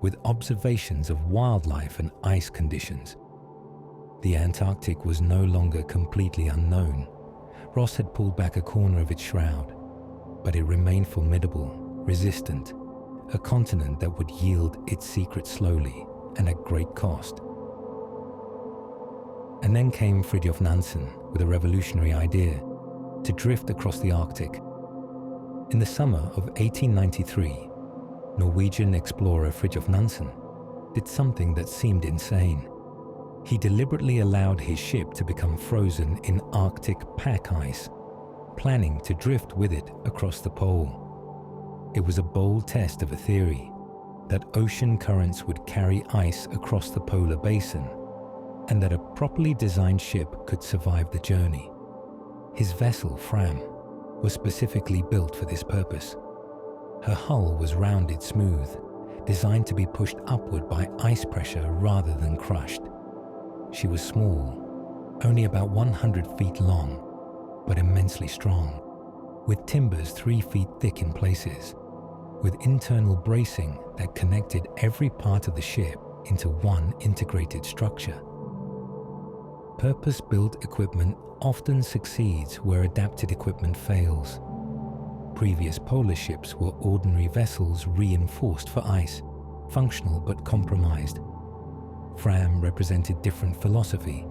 with observations of wildlife and ice conditions. The Antarctic was no longer completely unknown. Ross had pulled back a corner of its shroud, but it remained formidable, resistant, a continent that would yield its secret slowly and at great cost. And then came Fridtjof Nansen with a revolutionary idea to drift across the Arctic. In the summer of 1893, Norwegian explorer Fridtjof Nansen did something that seemed insane. He deliberately allowed his ship to become frozen in Arctic pack ice, planning to drift with it across the pole. It was a bold test of a theory that ocean currents would carry ice across the polar basin, and that a properly designed ship could survive the journey. His vessel, Fram, was specifically built for this purpose. Her hull was rounded smooth, designed to be pushed upward by ice pressure rather than crushed. She was small, only about 100 feet long, but immensely strong, with timbers 3 feet thick in places, with internal bracing that connected every part of the ship into one integrated structure. Purpose-built equipment often succeeds where adapted equipment fails. Previous polar ships were ordinary vessels reinforced for ice, functional but compromised. Fram represented different philosophy,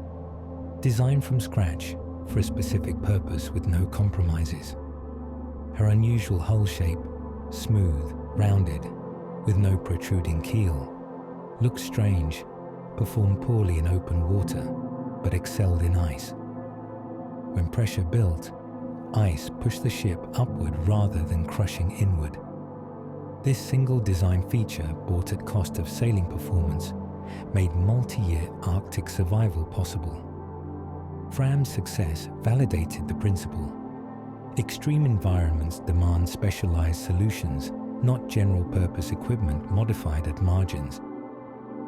designed from scratch for a specific purpose with no compromises. Her unusual hull shape, smooth, rounded, with no protruding keel, looked strange, performed poorly in open water, but excelled in ice. When pressure built, ice pushed the ship upward rather than crushing inward. This single design feature, bought at cost of sailing performance, made multi-year Arctic survival possible. Fram's success validated the principle. Extreme environments demand specialized solutions, not general-purpose equipment modified at margins.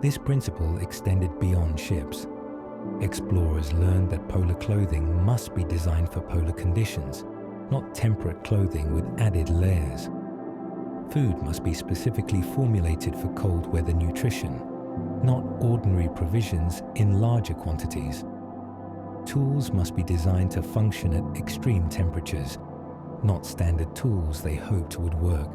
This principle extended beyond ships. Explorers learned that polar clothing must be designed for polar conditions, not temperate clothing with added layers. Food must be specifically formulated for cold weather nutrition, not ordinary provisions in larger quantities. Tools must be designed to function at extreme temperatures, not standard tools they hoped would work.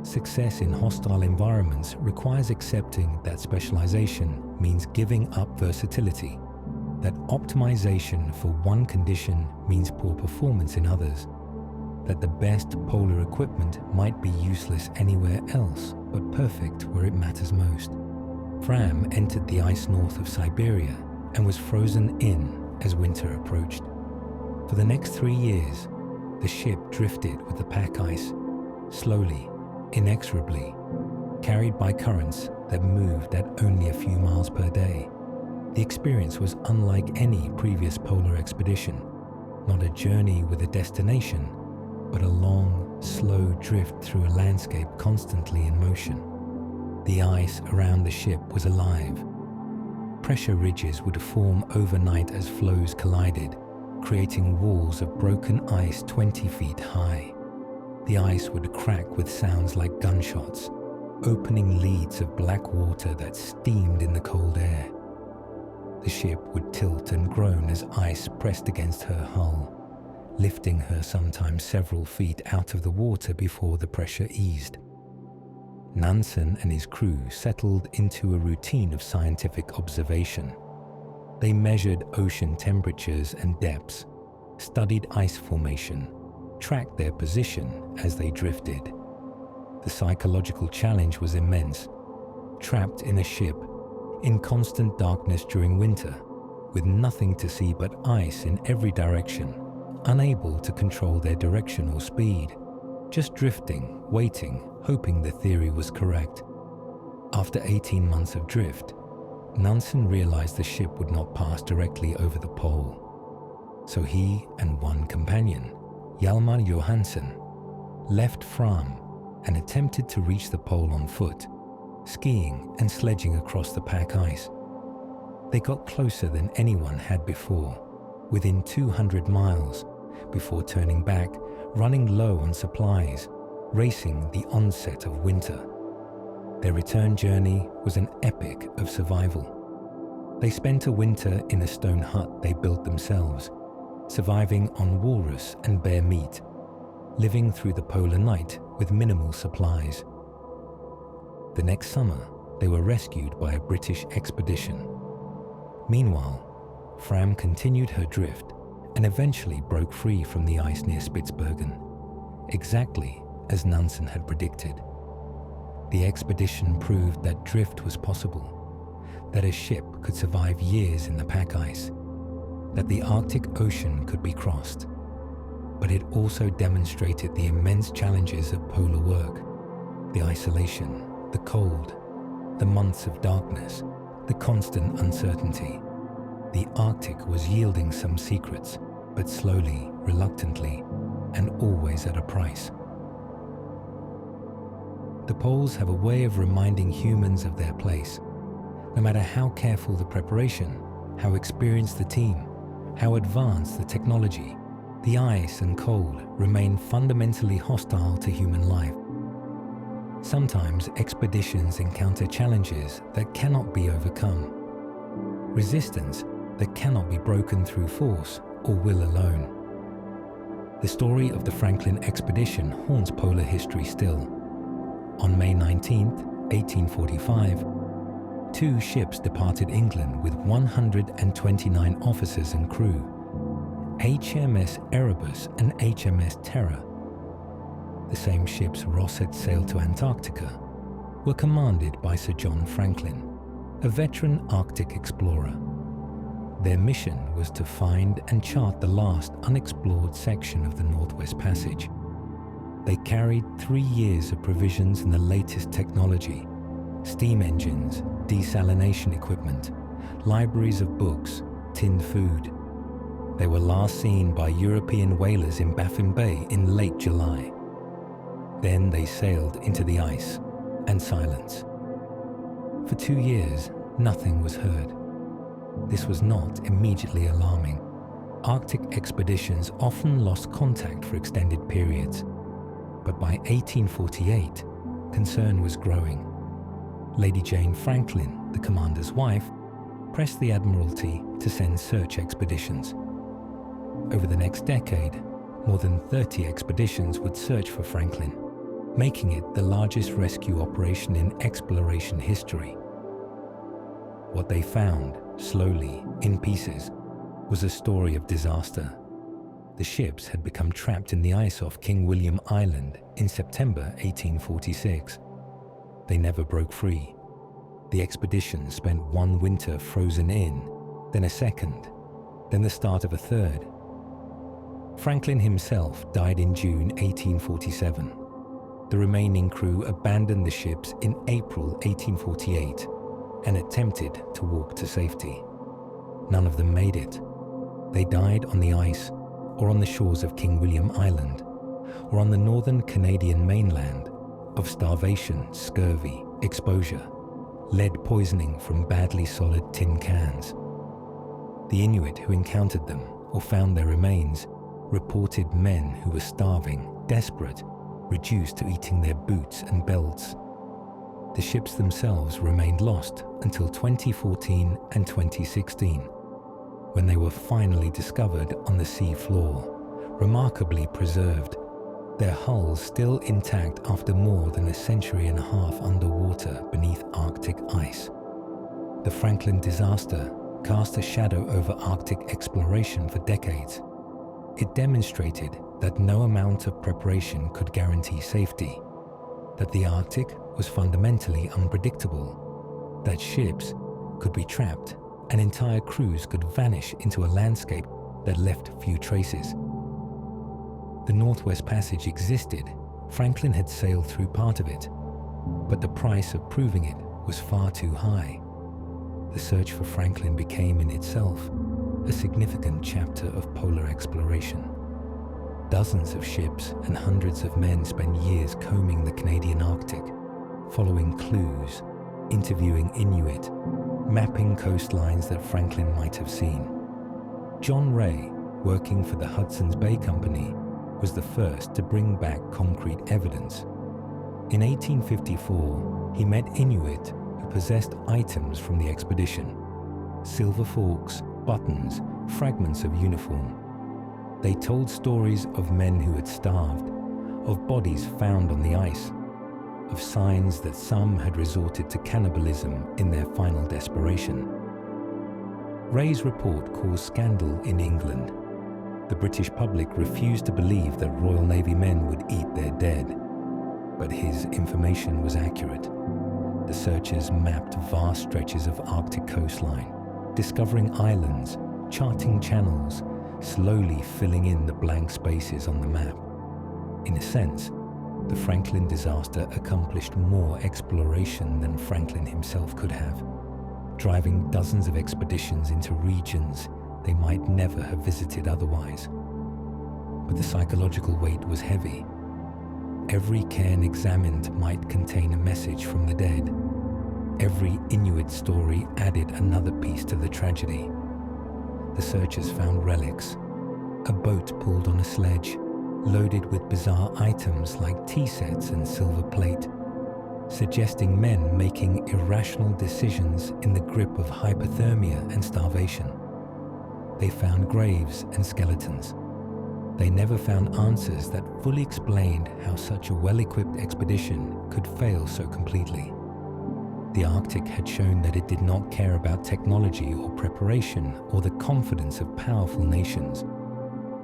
Success in hostile environments requires accepting that specialization means giving up versatility, that optimization for one condition means poor performance in others, that the best polar equipment might be useless anywhere else but perfect where it matters most. Fram entered the ice north of Siberia and was frozen in as winter approached. For the next 3 years, the ship drifted with the pack ice, slowly, inexorably, carried by currents that moved at only a few miles per day. The experience was unlike any previous polar expedition, not a journey with a destination, but a long, slow drift through a landscape constantly in motion. The ice around the ship was alive. Pressure ridges would form overnight as floes collided, creating walls of broken ice 20 feet high. The ice would crack with sounds like gunshots, opening leads of black water that steamed in the cold air. The ship would tilt and groan as ice pressed against her hull, lifting her sometimes several feet out of the water before the pressure eased. Nansen and his crew settled into a routine of scientific observation. They measured ocean temperatures and depths, studied ice formation, tracked their position as they drifted. The psychological challenge was immense. Trapped in a ship, in constant darkness during winter, with nothing to see but ice in every direction, unable to control their direction or speed, just drifting, waiting, hoping the theory was correct. After 18 months of drift, Nansen realized the ship would not pass directly over the pole. So he and one companion, Hjalmar Johansen, left Fram and attempted to reach the pole on foot, skiing and sledging across the pack ice. They got closer than anyone had before, within 200 miles, before turning back, running low on supplies, racing the onset of winter. Their return journey was an epic of survival. They spent a winter in a stone hut they built themselves, surviving on walrus and bear meat, living through the polar night with minimal supplies. The next summer, they were rescued by a British expedition. Meanwhile, Fram continued her drift and eventually broke free from the ice near Spitsbergen, exactly as Nansen had predicted. The expedition proved that drift was possible, that a ship could survive years in the pack ice, that the Arctic Ocean could be crossed. But it also demonstrated the immense challenges of polar work: the isolation, the cold, the months of darkness, the constant uncertainty. The Arctic was yielding some secrets, but slowly, reluctantly, and always at a price. The poles have a way of reminding humans of their place. No matter how careful the preparation, how experienced the team, how advanced the technology, the ice and cold remain fundamentally hostile to human life. Sometimes expeditions encounter challenges that cannot be overcome, resistance that cannot be broken through force or will alone. The story of the Franklin expedition haunts polar history still. On May 19, 1845, 2 ships departed England with 129 officers and crew, HMS Erebus and HMS Terror. The same ships Ross had sailed to Antarctica were commanded by Sir John Franklin, a veteran Arctic explorer. Their mission was to find and chart the last unexplored section of the Northwest Passage. They carried 3 years of provisions and the latest technology: steam engines, desalination equipment, libraries of books, tinned food. They were last seen by European whalers in Baffin Bay in late July. Then they sailed into the ice and silence. For 2 years, nothing was heard. This was not immediately alarming. Arctic expeditions often lost contact for extended periods. But by 1848, concern was growing. Lady Jane Franklin, the commander's wife, pressed the Admiralty to send search expeditions. Over the next decade, more than 30 expeditions would search for Franklin, making it the largest rescue operation in exploration history. What they found, slowly, in pieces, was a story of disaster. The ships had become trapped in the ice off King William Island in September 1846. They never broke free. The expedition spent 1 winter frozen in, then a second, then the start of a third. Franklin himself died in June 1847. The remaining crew abandoned the ships in April 1848 and attempted to walk to safety. None of them made it. They died on the ice or on the shores of King William Island or on the northern Canadian mainland of starvation, scurvy, exposure, lead poisoning from badly solid tin cans. The Inuit who encountered them or found their remains reported men who were starving, desperate, reduced to eating their boots and belts. The ships themselves remained lost until 2014 and 2016, when they were finally discovered on the sea floor, remarkably preserved, their hulls still intact after more than a century and a half underwater beneath Arctic ice. The Franklin disaster cast a shadow over Arctic exploration for decades. It demonstrated that no amount of preparation could guarantee safety, that the Arctic was fundamentally unpredictable, that ships could be trapped and entire crews could vanish into a landscape that left few traces. The Northwest Passage existed. Franklin had sailed through part of it, but the price of proving it was far too high. The search for Franklin became in itself a significant chapter of polar exploration. Dozens of ships and hundreds of men spent years combing the Canadian Arctic, following clues, interviewing Inuit, mapping coastlines that Franklin might have seen. John Ray, working for the Hudson's Bay Company, was the first to bring back concrete evidence. In 1854, he met Inuit who possessed items from the expedition: silver forks, buttons, fragments of uniform. They told stories of men who had starved, of bodies found on the ice, of signs that some had resorted to cannibalism in their final desperation. Ray's report caused scandal in England. The British public refused to believe that Royal Navy men would eat their dead. But his information was accurate. The searchers mapped vast stretches of Arctic coastline, discovering islands, charting channels, slowly filling in the blank spaces on the map. In a sense, the Franklin disaster accomplished more exploration than Franklin himself could have, driving dozens of expeditions into regions they might never have visited otherwise. But the psychological weight was heavy. every cairn examined might contain a message from the dead. Every Inuit story added another piece to the tragedy. The searchers found relics, a boat pulled on a sledge, loaded with bizarre items like tea sets and silver plate, suggesting men making irrational decisions in the grip of hypothermia and starvation. They found graves and skeletons. They never found answers that fully explained how such a well-equipped expedition could fail so completely. The Arctic had shown that it did not care about technology or preparation or the confidence of powerful nations.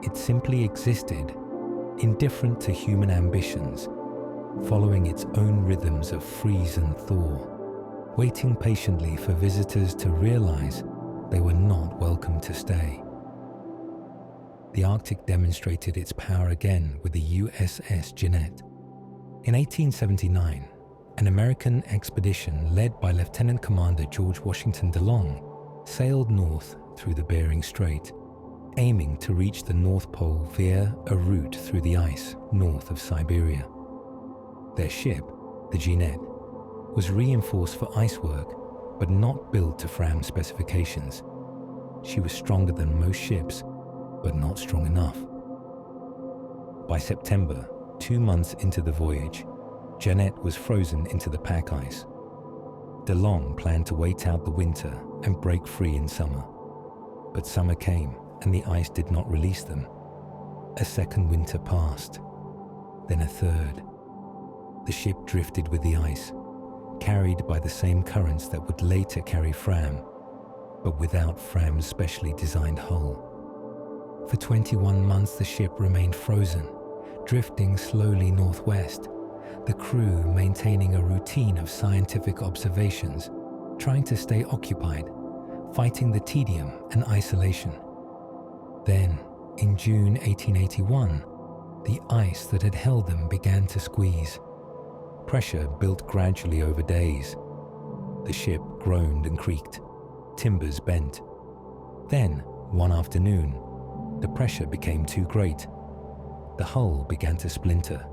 It simply existed, indifferent to human ambitions, following its own rhythms of freeze and thaw, waiting patiently for visitors to realize they were not welcome to stay. The Arctic demonstrated its power again with the USS Jeannette. In 1879, an American expedition led by Lieutenant Commander George Washington DeLong sailed north through the Bering Strait, aiming to reach the North Pole via a route through the ice north of Siberia. Their ship, the Jeannette, was reinforced for ice work, but not built to Fram's specifications. She was stronger than most ships, but not strong enough. By September, 2 months into the voyage, Jeannette was frozen into the pack ice. DeLong planned to wait out the winter and break free in summer. But summer came and the ice did not release them. A second winter passed, then a third. The ship drifted with the ice, carried by the same currents that would later carry Fram, but without Fram's specially designed hull. For 21 months the ship remained frozen, drifting slowly northwest, the crew maintaining a routine of scientific observations, trying to stay occupied, fighting the tedium and isolation. Then, in June 1881, the ice that had held them began to squeeze. Pressure built gradually over days. The ship groaned and creaked, timbers bent. Then, one afternoon, the pressure became too great. The hull began to splinter.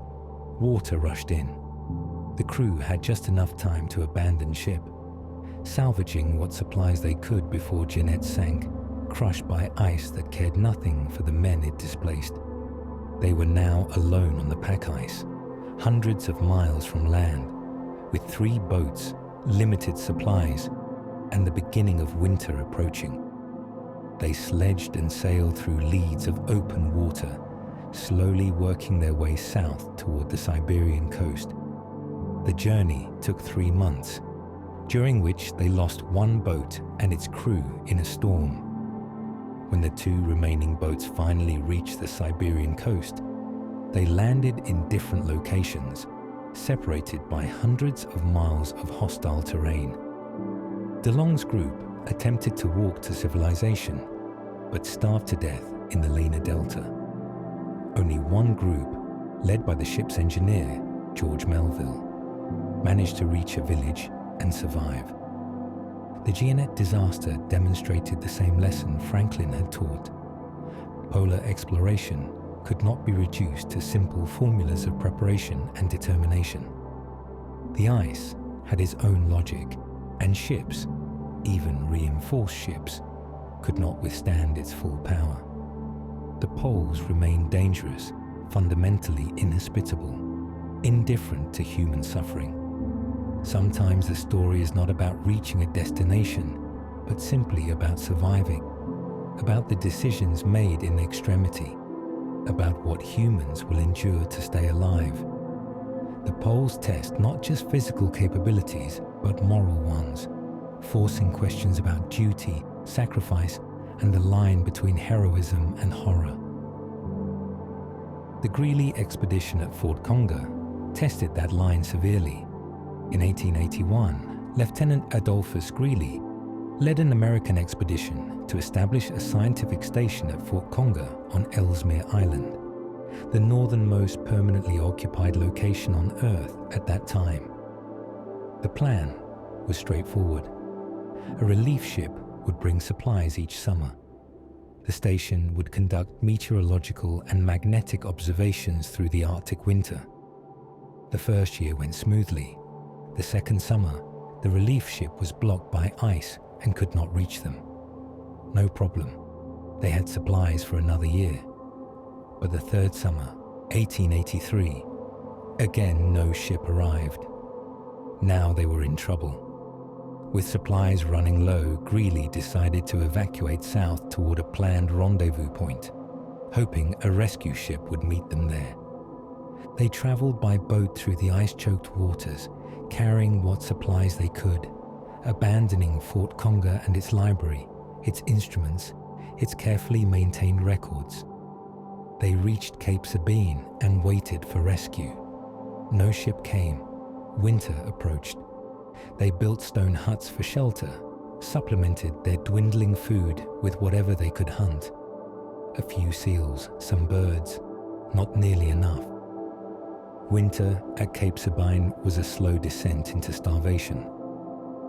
Water rushed in. The crew had just enough time to abandon ship, salvaging what supplies they could before Jeannette sank, crushed by ice that cared nothing for the men it displaced. They were now alone on the pack ice, hundreds of miles from land, with 3 boats, limited supplies, and the beginning of winter approaching. They sledged and sailed through leads of open water, slowly working their way south toward the Siberian coast. The journey took 3 months, during which they lost 1 boat and its crew in a storm. When the 2 remaining boats finally reached the Siberian coast, they landed in different locations, separated by hundreds of miles of hostile terrain. DeLong's group attempted to walk to civilization, but starved to death in the Lena Delta. Only one group, led by the ship's engineer, George Melville, managed to reach a village and survive. The Jeannette disaster demonstrated the same lesson Franklin had taught. Polar exploration could not be reduced to simple formulas of preparation and determination. The ice had its own logic, and ships, even reinforced ships, could not withstand its full power. The poles remained dangerous, fundamentally inhospitable, indifferent to human suffering. Sometimes the story is not about reaching a destination, but simply about surviving, about the decisions made in extremity, about what humans will endure to stay alive. The poles test not just physical capabilities, but moral ones, forcing questions about duty, sacrifice, and the line between heroism and horror. The Greely expedition at Fort Conger tested that line severely. In 1881, Lieutenant Adolphus Greely led an American expedition to establish a scientific station at Fort Conger on Ellesmere Island, the northernmost permanently occupied location on Earth at that time. The plan was straightforward. A relief ship would bring supplies each summer. The station would conduct meteorological and magnetic observations through the Arctic winter. The first year went smoothly. The second summer, the relief ship was blocked by ice and could not reach them. No problem. They had supplies for another year. But the third summer, 1883, again no ship arrived. Now they were in trouble. With supplies running low, Greely decided to evacuate south toward a planned rendezvous point, hoping a rescue ship would meet them there. They traveled by boat through the ice-choked waters, carrying what supplies they could, abandoning Fort Conger and its library, its instruments, its carefully maintained records. They reached Cape Sabine and waited for rescue. No ship came. Winter approached. They built stone huts for shelter, supplemented their dwindling food with whatever they could hunt. A few seals, some birds, not nearly enough. Winter at Cape Sabine was a slow descent into starvation.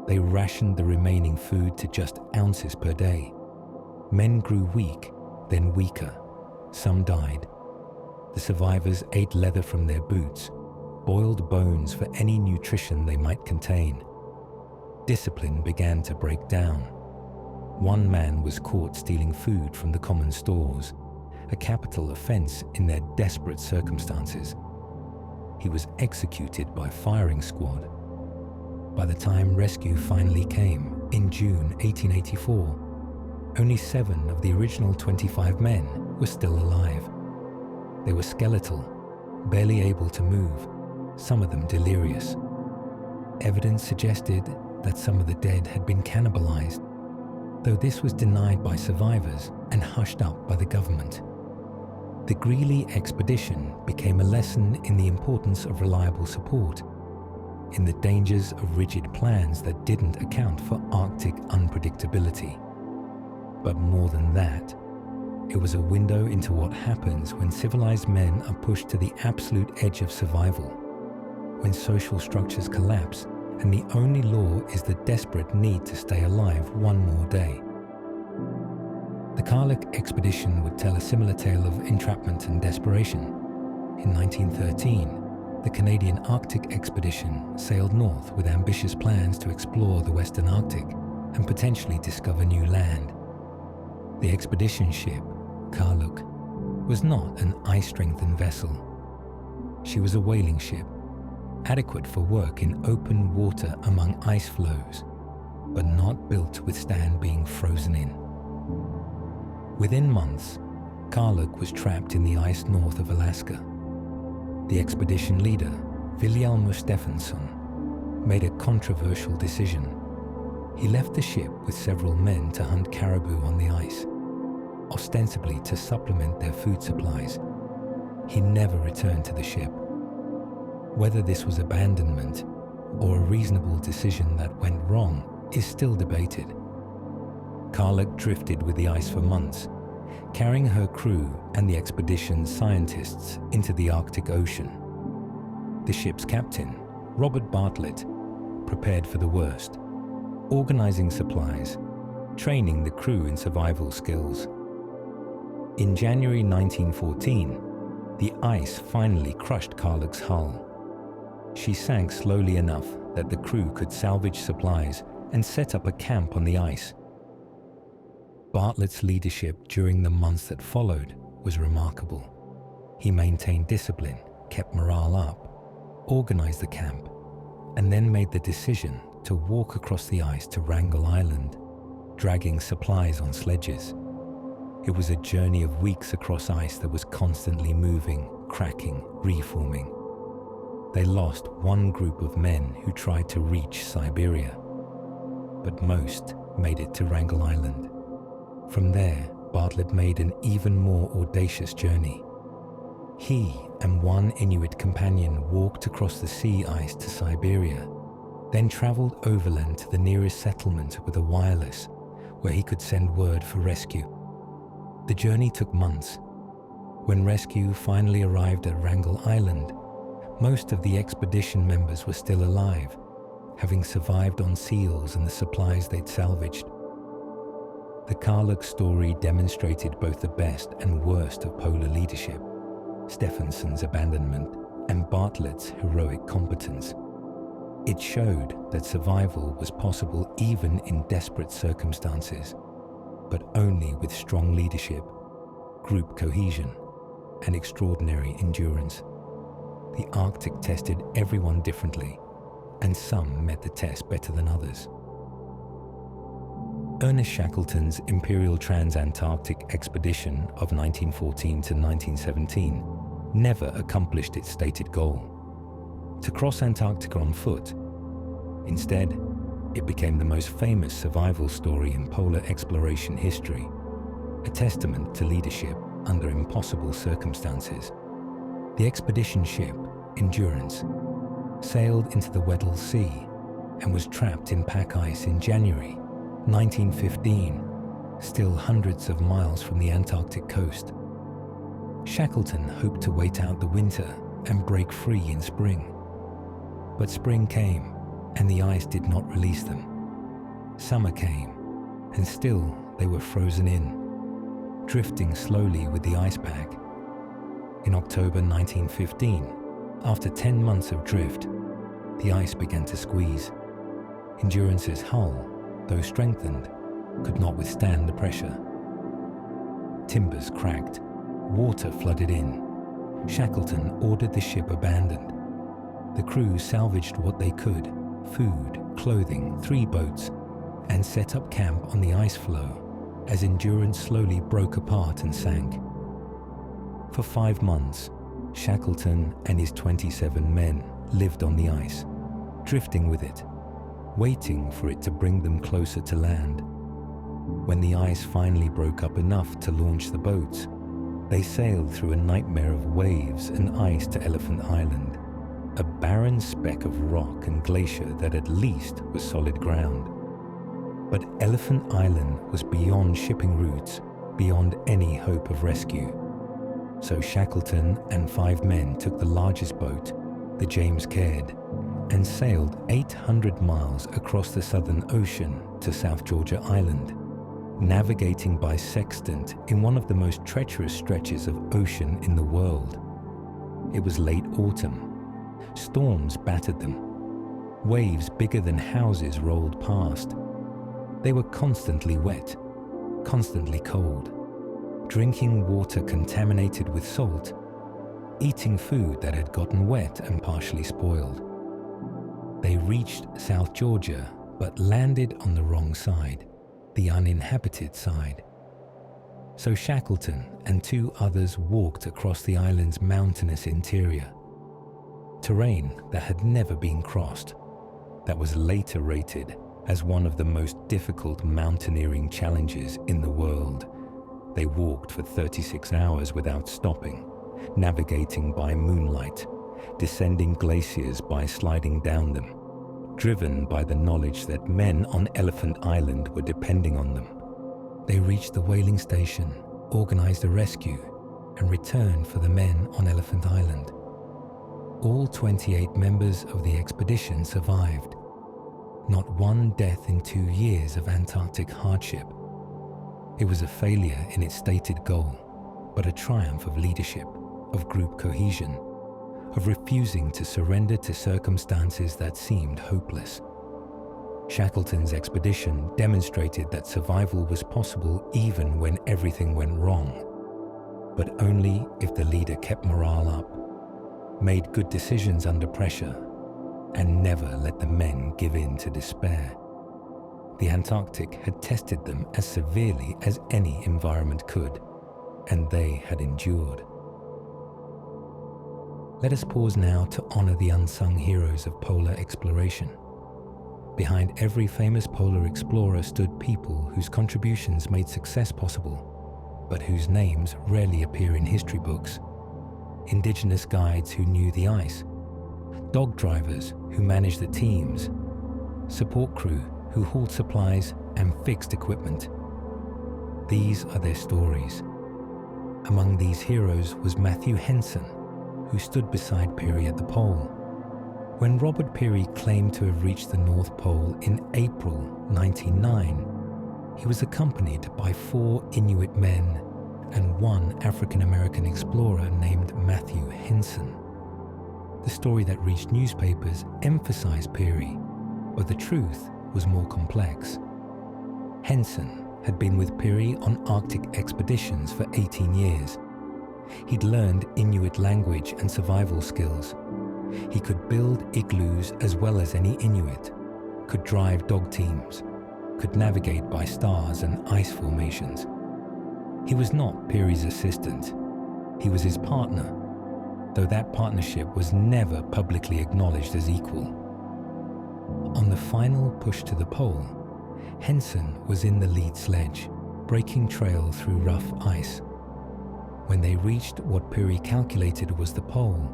They rationed the remaining food to just ounces per day. Men grew weak, then weaker. Some died. The survivors ate leather from their boots, boiled bones for any nutrition they might contain. Discipline began to break down. One man was caught stealing food from the common stores, a capital offense in their desperate circumstances. He was executed by firing squad. By the time rescue finally came, in June 1884, only 7 of the original 25 men were still alive. They were skeletal, barely able to move, some of them delirious. Evidence suggested that some of the dead had been cannibalized, though this was denied by survivors and hushed up by the government. The Greely expedition became a lesson in the importance of reliable support, in the dangers of rigid plans that didn't account for Arctic unpredictability. But more than that, it was a window into what happens when civilized men are pushed to the absolute edge of survival, when social structures collapse and the only law is the desperate need to stay alive one more day. The Karluk expedition would tell a similar tale of entrapment and desperation. In 1913, the Canadian Arctic expedition sailed north with ambitious plans to explore the Western Arctic and potentially discover new land. The expedition ship, Karluk, was not an ice-strengthened vessel. She was a whaling ship, adequate for work in open water among ice floes, but not built to withstand being frozen in. Within months, Karluk was trapped in the ice north of Alaska. The expedition leader, Vilhjalmur Stephenson, made a controversial decision. He left the ship with several men to hunt caribou on the ice, ostensibly to supplement their food supplies. He never returned to the ship. Whether this was abandonment or a reasonable decision that went wrong is still debated. Karluk drifted with the ice for months, carrying her crew and the expedition's scientists into the Arctic Ocean. The ship's captain, Robert Bartlett, prepared for the worst, organizing supplies, training the crew in survival skills. In January 1914, the ice finally crushed Karluk's hull. She sank slowly enough that the crew could salvage supplies and set up a camp on the ice. Bartlett's leadership during the months that followed was remarkable. He maintained discipline, kept morale up, organized the camp, and then made the decision to walk across the ice to Wrangel Island, dragging supplies on sledges. It was a journey of weeks across ice that was constantly moving, cracking, reforming. They lost one group of men who tried to reach Siberia, but most made it to Wrangel Island. From there, Bartlett made an even more audacious journey. He and one Inuit companion walked across the sea ice to Siberia, then traveled overland to the nearest settlement with a wireless, where he could send word for rescue. The journey took months. When rescue finally arrived at Wrangel Island, most of the expedition members were still alive, having survived on seals and the supplies they'd salvaged. The Karluk story demonstrated both the best and worst of polar leadership, Stephenson's abandonment and Bartlett's heroic competence. It showed that survival was possible even in desperate circumstances, but only with strong leadership, group cohesion, and extraordinary endurance. The Arctic tested everyone differently, and some met the test better than others. Ernest Shackleton's Imperial Trans-Antarctic expedition of 1914 to 1917 never accomplished its stated goal: to cross Antarctica on foot. Instead, it became the most famous survival story in polar exploration history, a testament to leadership under impossible circumstances. The expedition ship, Endurance, sailed into the Weddell Sea and was trapped in pack ice in January 1915, still hundreds of miles from the Antarctic coast. Shackleton hoped to wait out the winter and break free in spring. But spring came, and the ice did not release them. Summer came, and still they were frozen in, drifting slowly with the ice pack. In October 1915, after 10 months of drift, the ice began to squeeze. Endurance's hull, though strengthened, could not withstand the pressure. Timbers cracked, water flooded in. Shackleton ordered the ship abandoned. The crew salvaged what they could: food, clothing, 3 boats, and set up camp on the ice floe as Endurance slowly broke apart and sank. For 5 months, Shackleton and his 27 men lived on the ice, drifting with it, waiting for it to bring them closer to land. When the ice finally broke up enough to launch the boats, they sailed through a nightmare of waves and ice to Elephant Island, a barren speck of rock and glacier that at least was solid ground. But Elephant Island was beyond shipping routes, beyond any hope of rescue. So Shackleton and 5 men took the largest boat, the James Caird, and sailed 800 miles across the Southern Ocean to South Georgia Island, navigating by sextant in one of the most treacherous stretches of ocean in the world. It was late autumn. Storms battered them. Waves bigger than houses rolled past. They were constantly wet, constantly cold, drinking water contaminated with salt, eating food that had gotten wet and partially spoiled. They reached South Georgia, but landed on the wrong side, the uninhabited side. So Shackleton and 2 others walked across the island's mountainous interior, terrain that had never been crossed, that was later rated as one of the most difficult mountaineering challenges in the world. They walked for 36 hours without stopping, navigating by moonlight, descending glaciers by sliding down them, driven by the knowledge that men on Elephant Island were depending on them. They reached the whaling station, organized a rescue, and returned for the men on Elephant Island. All 28 members of the expedition survived. Not one death in 2 years of Antarctic hardship. It was a failure in its stated goal, but a triumph of leadership, of group cohesion, of refusing to surrender to circumstances that seemed hopeless. Shackleton's expedition demonstrated that survival was possible even when everything went wrong, but only if the leader kept morale up, made good decisions under pressure, and never let the men give in to despair. The Antarctic had tested them as severely as any environment could, and they had endured. Let us pause now to honor the unsung heroes of polar exploration. Behind every famous polar explorer stood people whose contributions made success possible, but whose names rarely appear in history books. Indigenous guides who knew the ice, dog drivers who managed the teams, support crew who hauled supplies and fixed equipment. These are their stories. Among these heroes was Matthew Henson, who stood beside Peary at the pole. When Robert Peary claimed to have reached the North Pole in April 1909, he was accompanied by 4 Inuit men and 1 African-American explorer named Matthew Henson. The story that reached newspapers emphasized Peary, but the truth was more complex. Henson had been with Peary on Arctic expeditions for 18 years. He'd learned Inuit language and survival skills. He could build igloos as well as any Inuit, could drive dog teams, could navigate by stars and ice formations. He was not Peary's assistant. He was his partner, though that partnership was never publicly acknowledged as equal. On the final push to the pole, Henson was in the lead sledge, breaking trail through rough ice. When they reached what Peary calculated was the pole,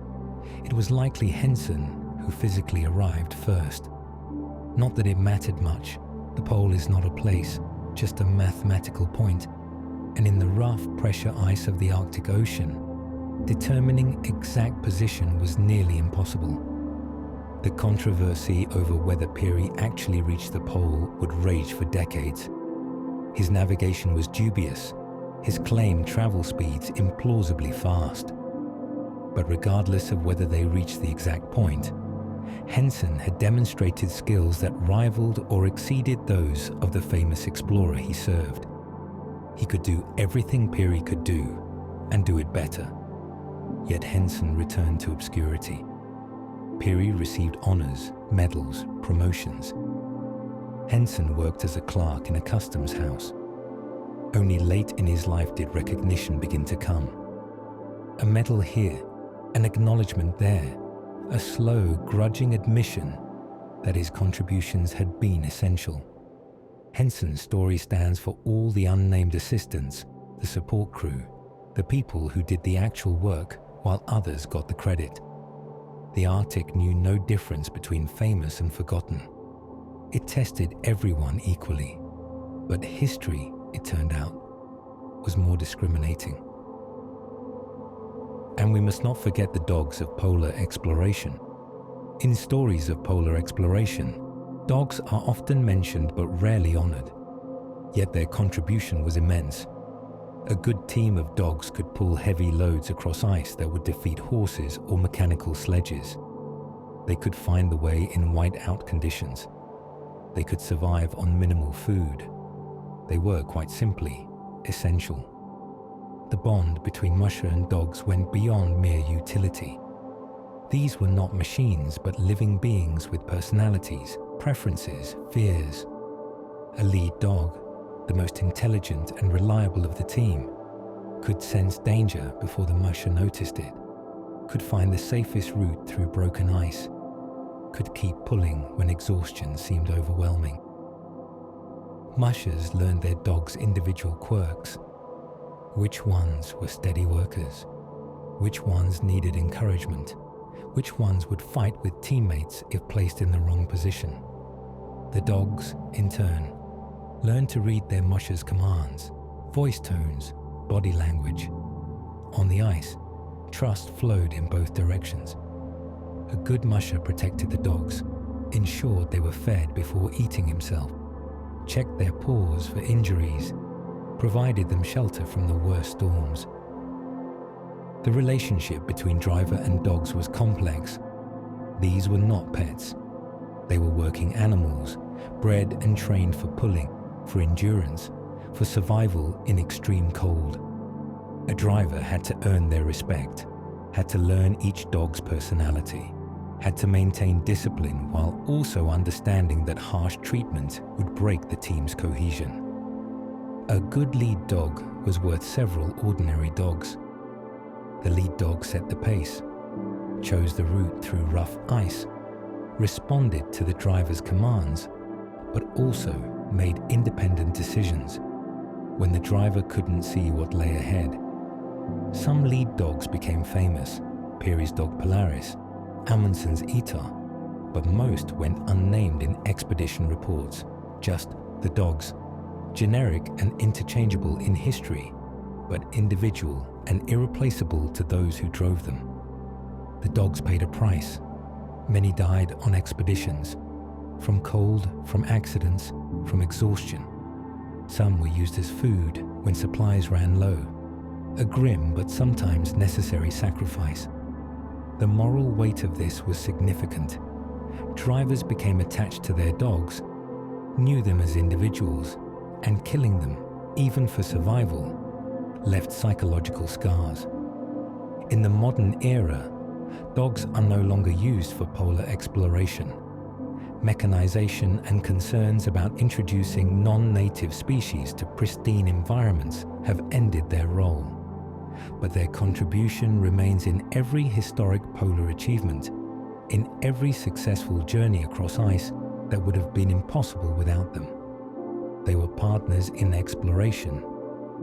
it was likely Henson who physically arrived first. Not that it mattered much. The pole is not a place, just a mathematical point, and in the rough pressure ice of the Arctic Ocean, determining exact position was nearly impossible. The controversy over whether Peary actually reached the pole would rage for decades. His navigation was dubious, his claimed travel speeds implausibly fast. But regardless of whether they reached the exact point, Henson had demonstrated skills that rivaled or exceeded those of the famous explorer he served. He could do everything Peary could do, and do it better. Yet Henson returned to obscurity. Peary received honors, medals, promotions. Henson worked as a clerk in a customs house. Only late in his life did recognition begin to come. A medal here, an acknowledgement there, a slow, grudging admission that his contributions had been essential. Henson's story stands for all the unnamed assistants, the support crew, the people who did the actual work while others got the credit. The Arctic knew no difference between famous and forgotten. It tested everyone equally, but history, it turned out, was more discriminating. And we must not forget the dogs of polar exploration. In stories of polar exploration, dogs are often mentioned but rarely honored. Yet their contribution was immense. A good team of dogs could pull heavy loads across ice that would defeat horses or mechanical sledges. They could find the way in white-out conditions. They could survive on minimal food. They were, quite simply, essential. The bond between Musha and dogs went beyond mere utility. These were not machines, but living beings with personalities, preferences, fears. A lead dog, the most intelligent and reliable of the team, could sense danger before the Musha noticed it, could find the safest route through broken ice, could keep pulling when exhaustion seemed overwhelming. Mushers learned their dogs' individual quirks. Which ones were steady workers? Which ones needed encouragement? Which ones would fight with teammates if placed in the wrong position? The dogs, in turn, learned to read their mushers' commands, voice tones, body language. On the ice, trust flowed in both directions. A good musher protected the dogs, ensured they were fed before eating himself, checked their paws for injuries, provided them shelter from the worst storms. The relationship between driver and dogs was complex. These were not pets. They were working animals, bred and trained for pulling, for endurance, for survival in extreme cold. A driver had to earn their respect, had to learn each dog's personality, had to maintain discipline while also understanding that harsh treatment would break the team's cohesion. A good lead dog was worth several ordinary dogs. The lead dog set the pace, chose the route through rough ice, responded to the driver's commands, but also made independent decisions when the driver couldn't see what lay ahead. Some lead dogs became famous, Peary's dog Polaris, Amundsen's Etar, but most went unnamed in expedition reports, just the dogs, generic and interchangeable in history, but individual and irreplaceable to those who drove them. The dogs paid a price. Many died on expeditions, from cold, from accidents, from exhaustion. Some were used as food when supplies ran low, a grim but sometimes necessary sacrifice. The moral weight of this was significant. Drivers became attached to their dogs, knew them as individuals, and killing them, even for survival, left psychological scars. In the modern era, dogs are no longer used for polar exploration. Mechanization and concerns about introducing non-native species to pristine environments have ended their role. But their contribution remains in every historic polar achievement, in every successful journey across ice that would have been impossible without them. They were partners in exploration,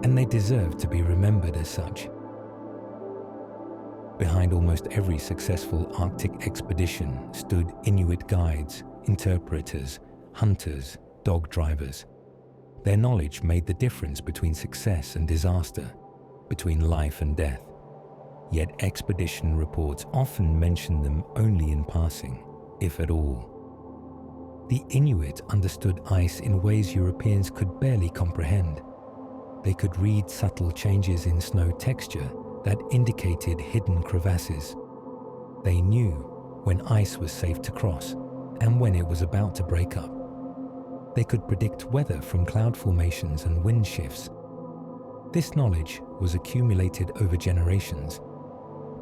and they deserve to be remembered as such. Behind almost every successful Arctic expedition stood Inuit guides, interpreters, hunters, dog drivers. Their knowledge made the difference between success and disaster, between life and death. Yet expedition reports often mention them only in passing, if at all. The Inuit understood ice in ways Europeans could barely comprehend. They could read subtle changes in snow texture that indicated hidden crevasses. They knew when ice was safe to cross and when it was about to break up. They could predict weather from cloud formations and wind shifts. This knowledge was accumulated over generations,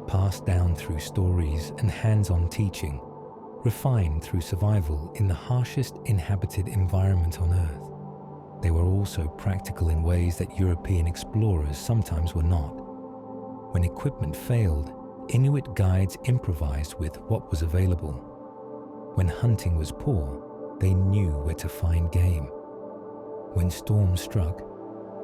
passed down through stories and hands-on teaching, refined through survival in the harshest inhabited environment on Earth. They were also practical in ways that European explorers sometimes were not. When equipment failed, Inuit guides improvised with what was available. When hunting was poor, they knew where to find game. When storms struck,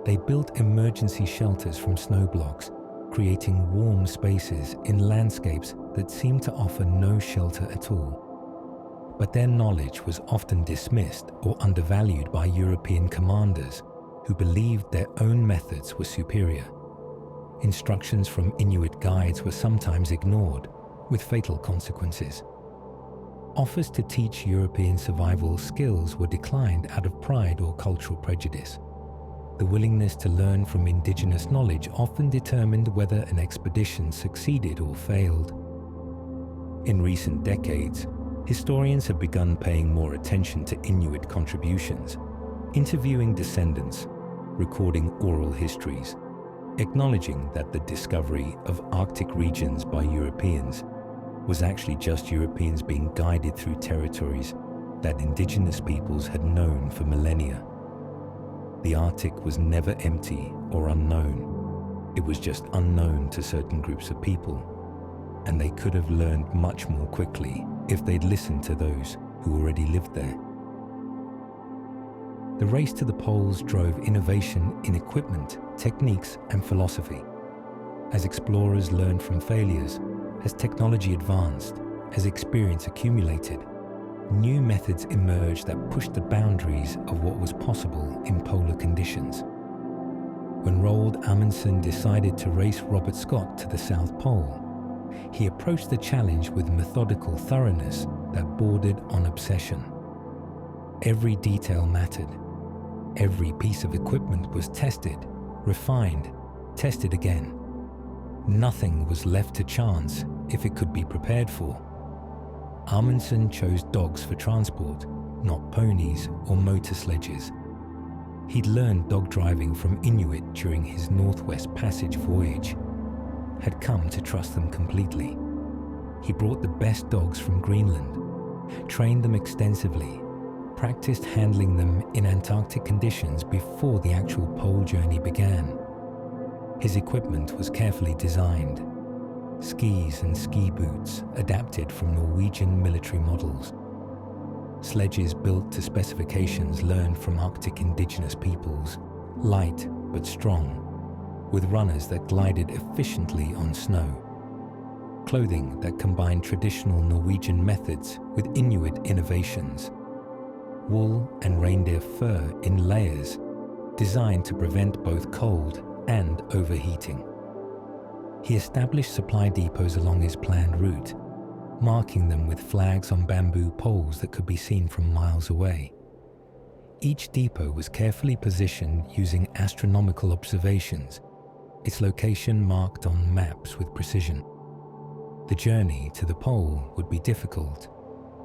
they built emergency shelters from snow blocks, creating warm spaces in landscapes that seemed to offer no shelter at all. But their knowledge was often dismissed or undervalued by European commanders who believed their own methods were superior. Instructions from Inuit guides were sometimes ignored, with fatal consequences. Offers to teach European survival skills were declined out of pride or cultural prejudice. The willingness to learn from indigenous knowledge often determined whether an expedition succeeded or failed. In recent decades, historians have begun paying more attention to Inuit contributions, interviewing descendants, recording oral histories, acknowledging that the discovery of Arctic regions by Europeans was actually just Europeans being guided through territories that indigenous peoples had known for millennia. The Arctic was never empty or unknown. It was just unknown to certain groups of people, and they could have learned much more quickly if they'd listened to those who already lived there. The race to the poles drove innovation in equipment, techniques, and philosophy. As explorers learned from failures, as technology advanced, as experience accumulated, new methods emerged that pushed the boundaries of what was possible in polar conditions. When Roald Amundsen decided to race Robert Scott to the South Pole, he approached the challenge with methodical thoroughness that bordered on obsession. Every detail mattered. Every piece of equipment was tested, refined, tested again. Nothing was left to chance if it could be prepared for. Amundsen chose dogs for transport, not ponies or motor sledges. He'd learned dog driving from Inuit during his Northwest Passage voyage, had come to trust them completely. He brought the best dogs from Greenland, trained them extensively, practiced handling them in Antarctic conditions before the actual pole journey began. His equipment was carefully designed. Skis and ski boots adapted from Norwegian military models. Sledges built to specifications learned from Arctic indigenous peoples, light but strong, with runners that glided efficiently on snow. Clothing that combined traditional Norwegian methods with Inuit innovations. Wool and reindeer fur in layers, designed to prevent both cold and overheating. He established supply depots along his planned route, marking them with flags on bamboo poles that could be seen from miles away. Each depot was carefully positioned using astronomical observations, its location marked on maps with precision. The journey to the pole would be difficult,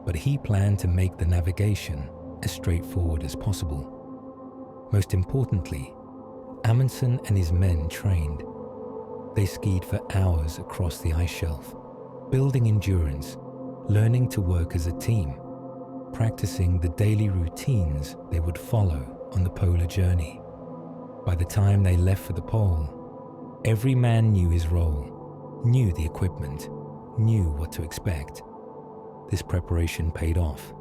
but he planned to make the navigation as straightforward as possible. Most importantly, Amundsen and his men trained. They skied for hours across the ice shelf, building endurance, learning to work as a team, practicing the daily routines they would follow on the polar journey. By the time they left for the pole, every man knew his role, knew the equipment, knew what to expect. This preparation paid off.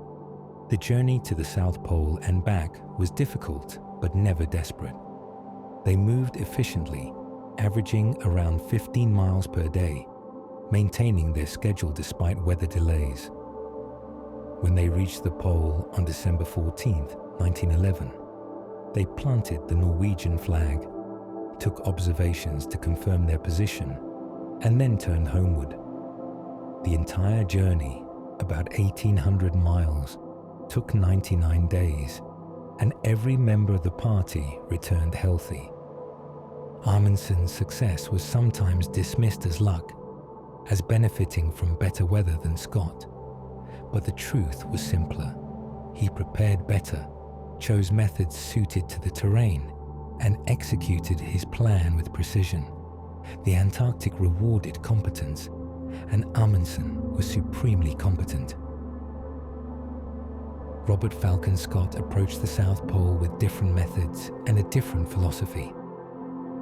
The journey to the South Pole and back was difficult, but never desperate. They moved efficiently, averaging around 15 miles per day, maintaining their schedule despite weather delays. When they reached the pole on December 14, 1911, they planted the Norwegian flag, took observations to confirm their position, and then turned homeward. The entire journey, about 1,800 miles, took 99 days, and every member of the party returned healthy. Amundsen's success was sometimes dismissed as luck, as benefiting from better weather than Scott. But the truth was simpler. He prepared better, chose methods suited to the terrain, and executed his plan with precision. The Antarctic rewarded competence, and Amundsen was supremely competent. Robert Falcon Scott approached the South Pole with different methods and a different philosophy.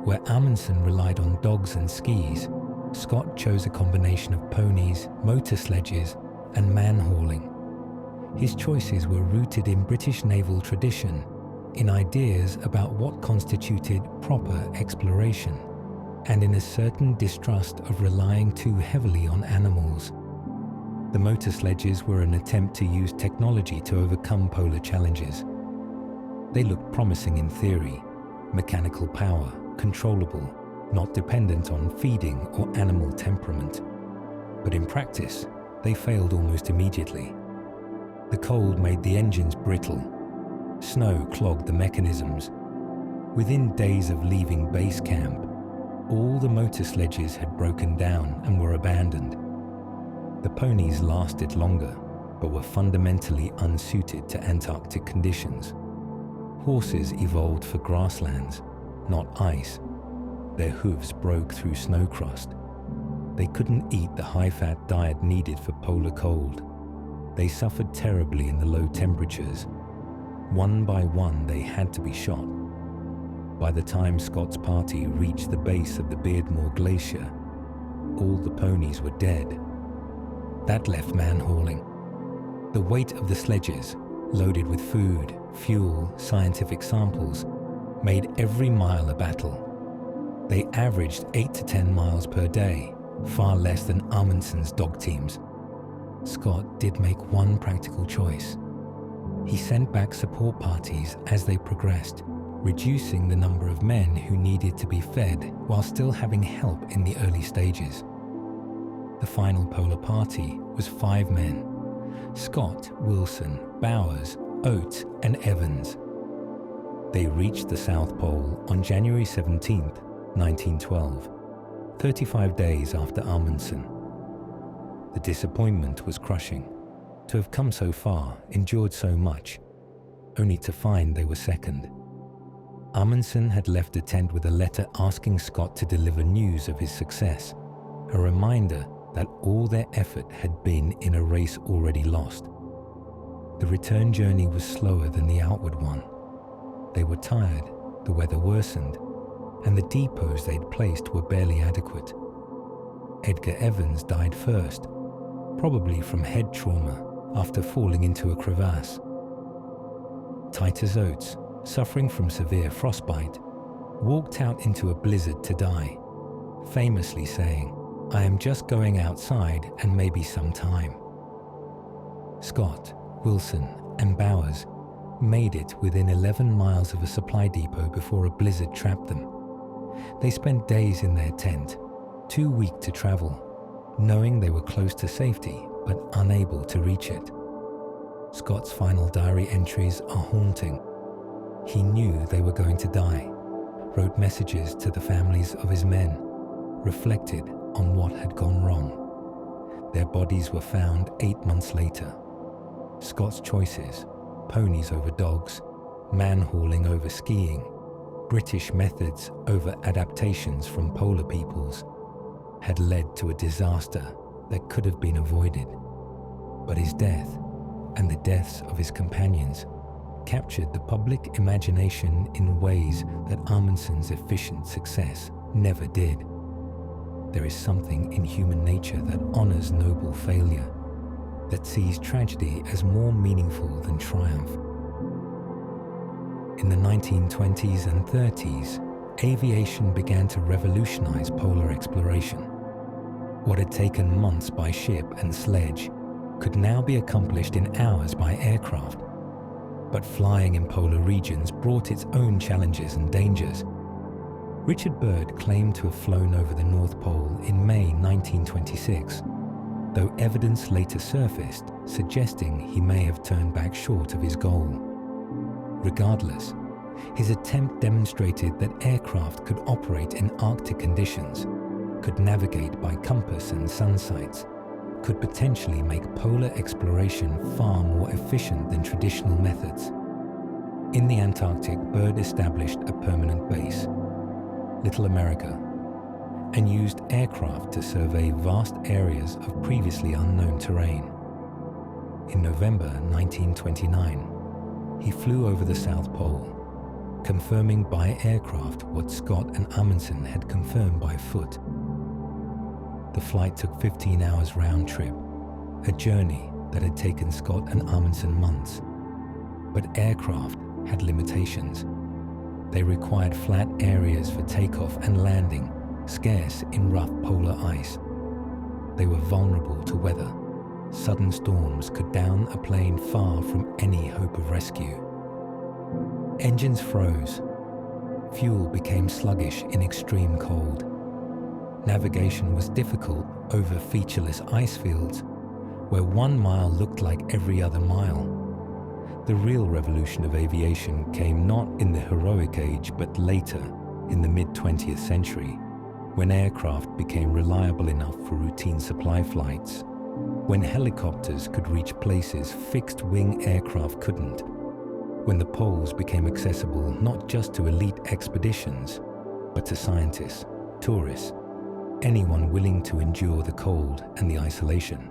Where Amundsen relied on dogs and skis, Scott chose a combination of ponies, motor sledges, and man-hauling. His choices were rooted in British naval tradition, in ideas about what constituted proper exploration, and in a certain distrust of relying too heavily on animals. The motor sledges were an attempt to use technology to overcome polar challenges. They looked promising in theory: mechanical power, controllable, not dependent on feeding or animal temperament. But in practice, they failed almost immediately. The cold made the engines brittle. Snow clogged the mechanisms. Within days of leaving base camp, all the motor sledges had broken down and were abandoned. The ponies lasted longer, but were fundamentally unsuited to Antarctic conditions. Horses evolved for grasslands, not ice. Their hooves broke through snow crust. They couldn't eat the high-fat diet needed for polar cold. They suffered terribly in the low temperatures. One by one, they had to be shot. By the time Scott's party reached the base of the Beardmore Glacier, all the ponies were dead. That left man-hauling. The weight of the sledges, loaded with food, fuel, scientific samples, made every mile a battle. They averaged 8 to 10 miles per day, far less than Amundsen's dog teams. Scott did make one practical choice. He sent back support parties as they progressed, reducing the number of men who needed to be fed while still having help in the early stages. The final polar party was 5 men: Scott, Wilson, Bowers, Oates, and Evans. They reached the South Pole on January 17, 1912, 35 days after Amundsen. The disappointment was crushing. To have come so far, endured so much, only to find they were second. Amundsen had left the tent with a letter asking Scott to deliver news of his success, a reminder that all their effort had been in a race already lost. The return journey was slower than the outward one. They were tired, the weather worsened, and the depots they'd placed were barely adequate. Edgar Evans died first, probably from head trauma after falling into a crevasse. Titus Oates, suffering from severe frostbite, walked out into a blizzard to die, famously saying, "I am just going outside and maybe some time." Scott, Wilson, and Bowers made it within 11 miles of a supply depot before a blizzard trapped them. They spent days in their tent, too weak to travel, knowing they were close to safety but unable to reach it. Scott's final diary entries are haunting. He knew they were going to die, wrote messages to the families of his men, reflected on what had gone wrong. Their bodies were found 8 months later. Scott's choices, ponies over dogs, man-hauling over skiing, British methods over adaptations from polar peoples, had led to a disaster that could have been avoided. But his death, and the deaths of his companions, captured the public imagination in ways that Amundsen's efficient success never did. There is something in human nature that honors noble failure, that sees tragedy as more meaningful than triumph. In the 1920s and 30s, aviation began to revolutionize polar exploration. What had taken months by ship and sledge could now be accomplished in hours by aircraft. But flying in polar regions brought its own challenges and dangers. Richard Byrd claimed to have flown over the North Pole in May 1926, though evidence later surfaced suggesting he may have turned back short of his goal. Regardless, his attempt demonstrated that aircraft could operate in Arctic conditions, could navigate by compass and sun sights, could potentially make polar exploration far more efficient than traditional methods. In the Antarctic, Byrd established a permanent base, Little America, and used aircraft to survey vast areas of previously unknown terrain. In November 1929, he flew over the South Pole, confirming by aircraft what Scott and Amundsen had confirmed by foot. The flight took 15 hours round trip, a journey that had taken Scott and Amundsen months. But aircraft had limitations. They required flat areas for takeoff and landing, scarce in rough polar ice. They were vulnerable to weather. Sudden storms could down a plane far from any hope of rescue. Engines froze. Fuel became sluggish in extreme cold. Navigation was difficult over featureless ice fields, where 1 mile looked like every other mile. The real revolution of aviation came not in the heroic age, but later, in the mid-20th century, when aircraft became reliable enough for routine supply flights, when helicopters could reach places fixed-wing aircraft couldn't, when the poles became accessible not just to elite expeditions, but to scientists, tourists, anyone willing to endure the cold and the isolation.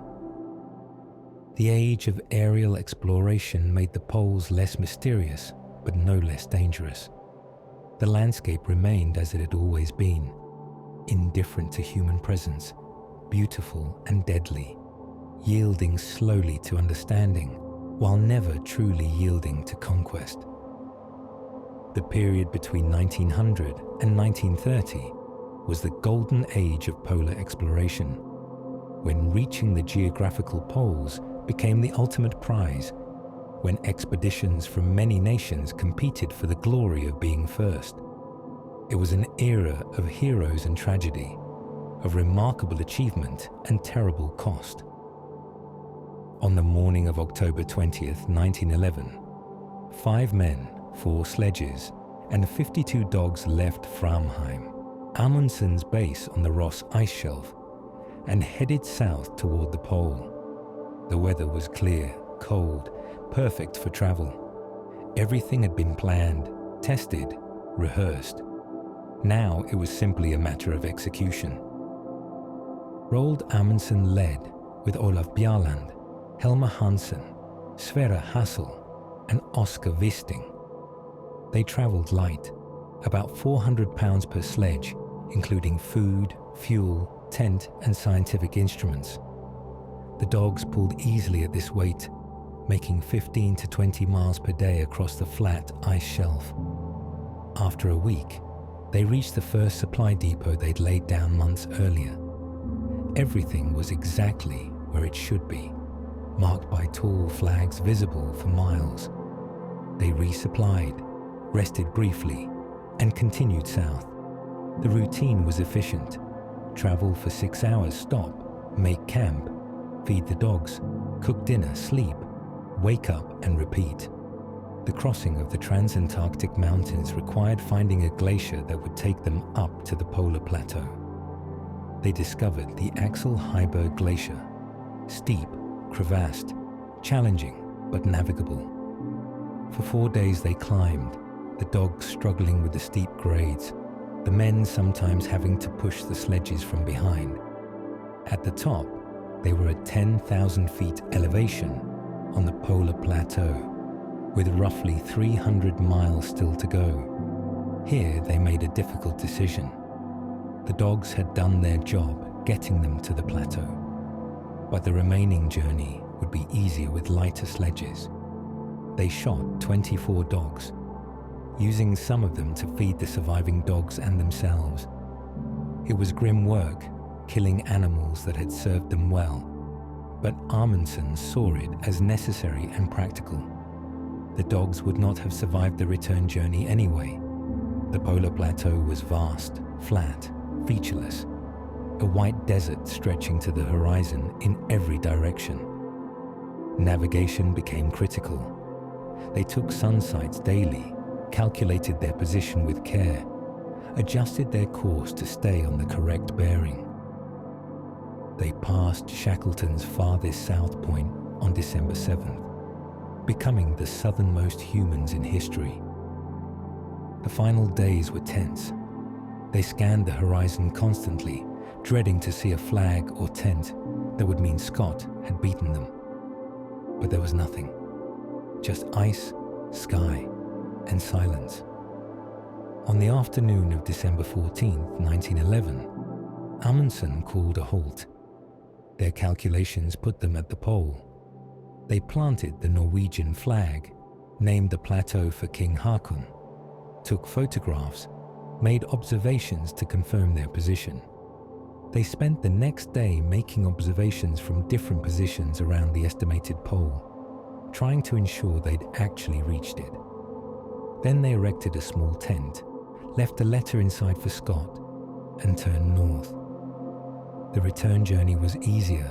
The age of aerial exploration made the poles less mysterious, but no less dangerous. The landscape remained as it had always been, indifferent to human presence, beautiful and deadly, yielding slowly to understanding, while never truly yielding to conquest. The period between 1900 and 1930 was the golden age of polar exploration, when reaching the geographical poles became the ultimate prize, when expeditions from many nations competed for the glory of being first. It was an era of heroes and tragedy, of remarkable achievement and terrible cost. On the morning of October 20th, 1911, 5 men, 4 sledges, and 52 dogs left Framheim, Amundsen's base on the Ross ice shelf, and headed south toward the pole. The weather was clear, cold, perfect for travel. Everything had been planned, tested, rehearsed. Now it was simply a matter of execution. Roald Amundsen led with Olaf Bjaaland, Helmer Hansen, Sverre Hassel, and Oscar Wisting. They traveled light, about 400 pounds per sledge, including food, fuel, tent, and scientific instruments. The dogs pulled easily at this weight, making 15 to 20 miles per day across the flat ice shelf. After a week, they reached the first supply depot they'd laid down months earlier. Everything was exactly where it should be, marked by tall flags visible for miles. They resupplied, rested briefly, and continued south. The routine was efficient. Travel for 6 hours, stop, make camp, feed the dogs, cook dinner, sleep, wake up and repeat. The crossing of the Transantarctic Mountains required finding a glacier that would take them up to the polar plateau. They discovered the Axel Heiberg Glacier, steep, crevassed, challenging but navigable. For 4 days they climbed, the dogs struggling with the steep grades, the men sometimes having to push the sledges from behind. At the top, they were at 10,000 feet elevation on the polar plateau, with roughly 300 miles still to go. Here they made a difficult decision. The dogs had done their job getting them to the plateau, but the remaining journey would be easier with lighter sledges. They shot 24 dogs, using some of them to feed the surviving dogs and themselves. It was grim work, killing animals that had served them well, but Amundsen saw it as necessary and practical. The dogs would not have survived the return journey anyway. The polar plateau was vast, flat, featureless, a white desert stretching to the horizon in every direction. Navigation became critical. They took sun sights daily, calculated their position with care, adjusted their course to stay on the correct bearing. They passed Shackleton's farthest south point on December 7th, becoming the southernmost humans in history. The final days were tense. They scanned the horizon constantly, dreading to see a flag or tent that would mean Scott had beaten them. But there was nothing. Just ice, sky, and silence. On the afternoon of December 14, 1911, Amundsen called a halt. Their calculations put them at the pole. They planted the Norwegian flag, named the plateau for King Haakon, took photographs, made observations to confirm their position. They spent the next day making observations from different positions around the estimated pole, trying to ensure they'd actually reached it. Then they erected a small tent, left a letter inside for Scott, and turned north. The return journey was easier,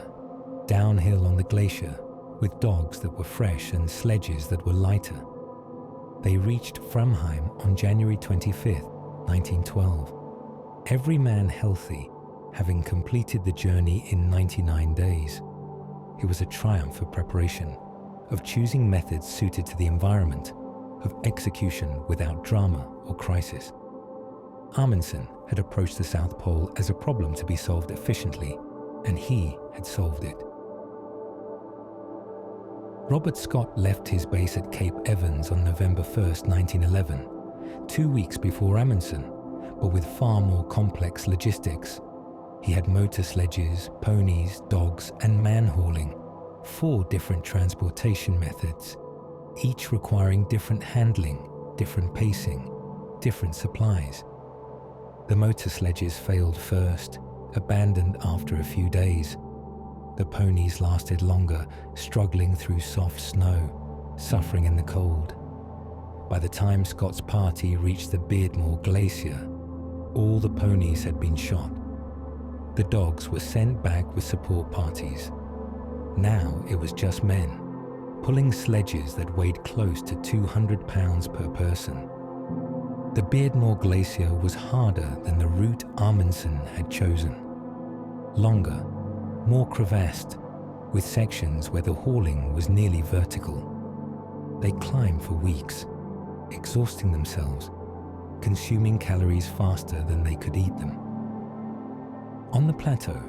downhill on the glacier, with dogs that were fresh and sledges that were lighter. They reached Framheim on January 25, 1912. Every man healthy, having completed the journey in 99 days. It was a triumph of preparation, of choosing methods suited to the environment, of execution without drama or crisis. Amundsen had approached the South Pole as a problem to be solved efficiently, and he had solved it. Robert Scott left his base at Cape Evans on November 1, 1911, 2 weeks before Amundsen, but with far more complex logistics. He had motor sledges, ponies, dogs, and man-hauling, 4 different transportation methods, each requiring different handling, different pacing, different supplies. The motor sledges failed first, abandoned after a few days. The ponies lasted longer, struggling through soft snow, suffering in the cold. By the time Scott's party reached the Beardmore Glacier, all the ponies had been shot. The dogs were sent back with support parties. Now it was just men, pulling sledges that weighed close to 200 pounds per person. The Beardmore Glacier was harder than the route Amundsen had chosen. Longer, more crevassed, with sections where the hauling was nearly vertical. They climbed for weeks, exhausting themselves, consuming calories faster than they could eat them. On the plateau,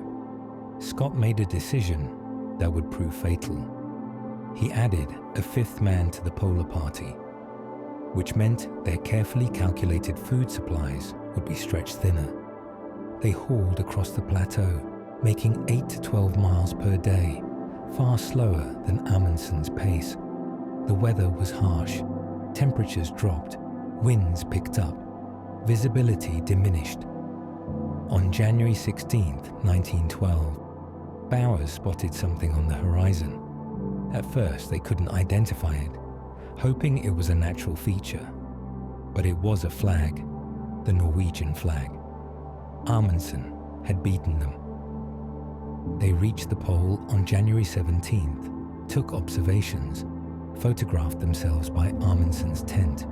Scott made a decision that would prove fatal. He added a 5th man to the polar party, which meant their carefully calculated food supplies would be stretched thinner. They hauled across the plateau, making 8 to 12 miles per day, far slower than Amundsen's pace. The weather was harsh, temperatures dropped, winds picked up, visibility diminished. On January 16, 1912, Bowers spotted something on the horizon. At first they couldn't identify it, hoping it was a natural feature. But it was a flag, the Norwegian flag. Amundsen had beaten them. They reached the pole on January 17th, took observations, photographed themselves by Amundsen's tent.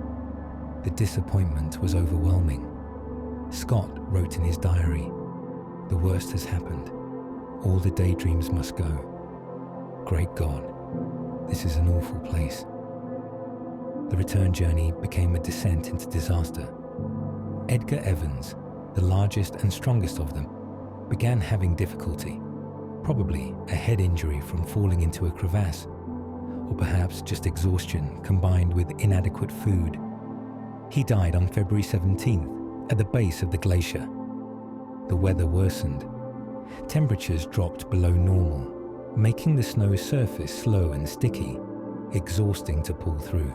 The disappointment was overwhelming. Scott wrote in his diary, "The worst has happened. All the daydreams must go. great God, this is an awful place." The return journey became a descent into disaster. Edgar Evans, the largest and strongest of them, began having difficulty, probably a head injury from falling into a crevasse, or perhaps just exhaustion combined with inadequate food. He died on February 17th at the base of the glacier. The weather worsened. Temperatures dropped below normal, making the snow surface slow and sticky, exhausting to pull through.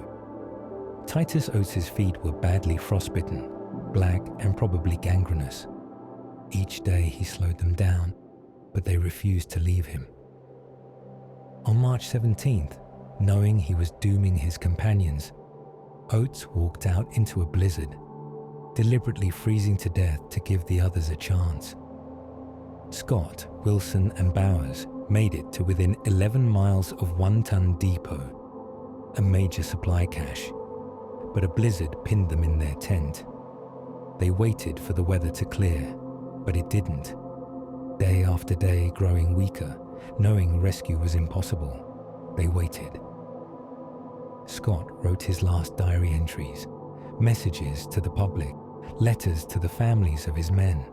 Titus Oates' feet were badly frostbitten, black and probably gangrenous. Each day he slowed them down, but they refused to leave him. On March 17th, knowing he was dooming his companions, Oates walked out into a blizzard, deliberately freezing to death to give the others a chance. Scott, Wilson and Bowers made it to within 11 miles of One Ton Depot, a major supply cache, but a blizzard pinned them in their tent. They waited for the weather to clear, but it didn't. Day after day growing weaker, knowing rescue was impossible, they waited. Scott wrote his last diary entries, messages to the public, letters to the families of his men,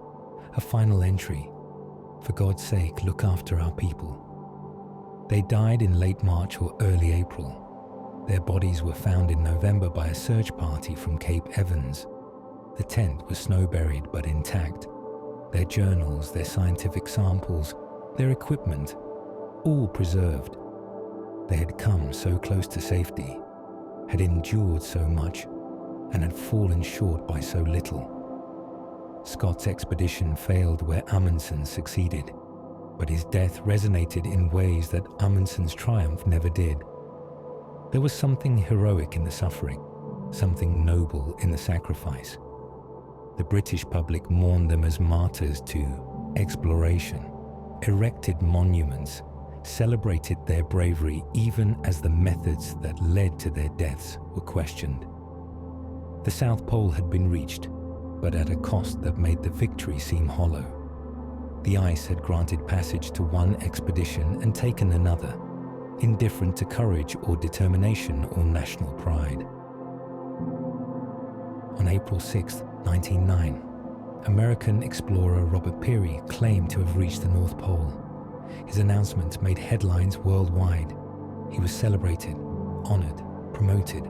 a final entry: "For God's sake, look after our people." They died in late March or early April. Their bodies were found in November by a search party from Cape Evans. The tent was snow-buried but intact. Their journals, their scientific samples, their equipment, all preserved. They had come so close to safety, had endured so much, and had fallen short by so little. Scott's expedition failed where Amundsen succeeded, but his death resonated in ways that Amundsen's triumph never did. There was something heroic in the suffering, something noble in the sacrifice. The British public mourned them as martyrs to exploration, erected monuments, celebrated their bravery even as the methods that led to their deaths were questioned. The South Pole had been reached, but at a cost that made the victory seem hollow. The ice had granted passage to one expedition and taken another, indifferent to courage or determination or national pride. On April 6, 1909, American explorer Robert Peary claimed to have reached the North Pole. His announcement made headlines worldwide. He was celebrated, honored, promoted,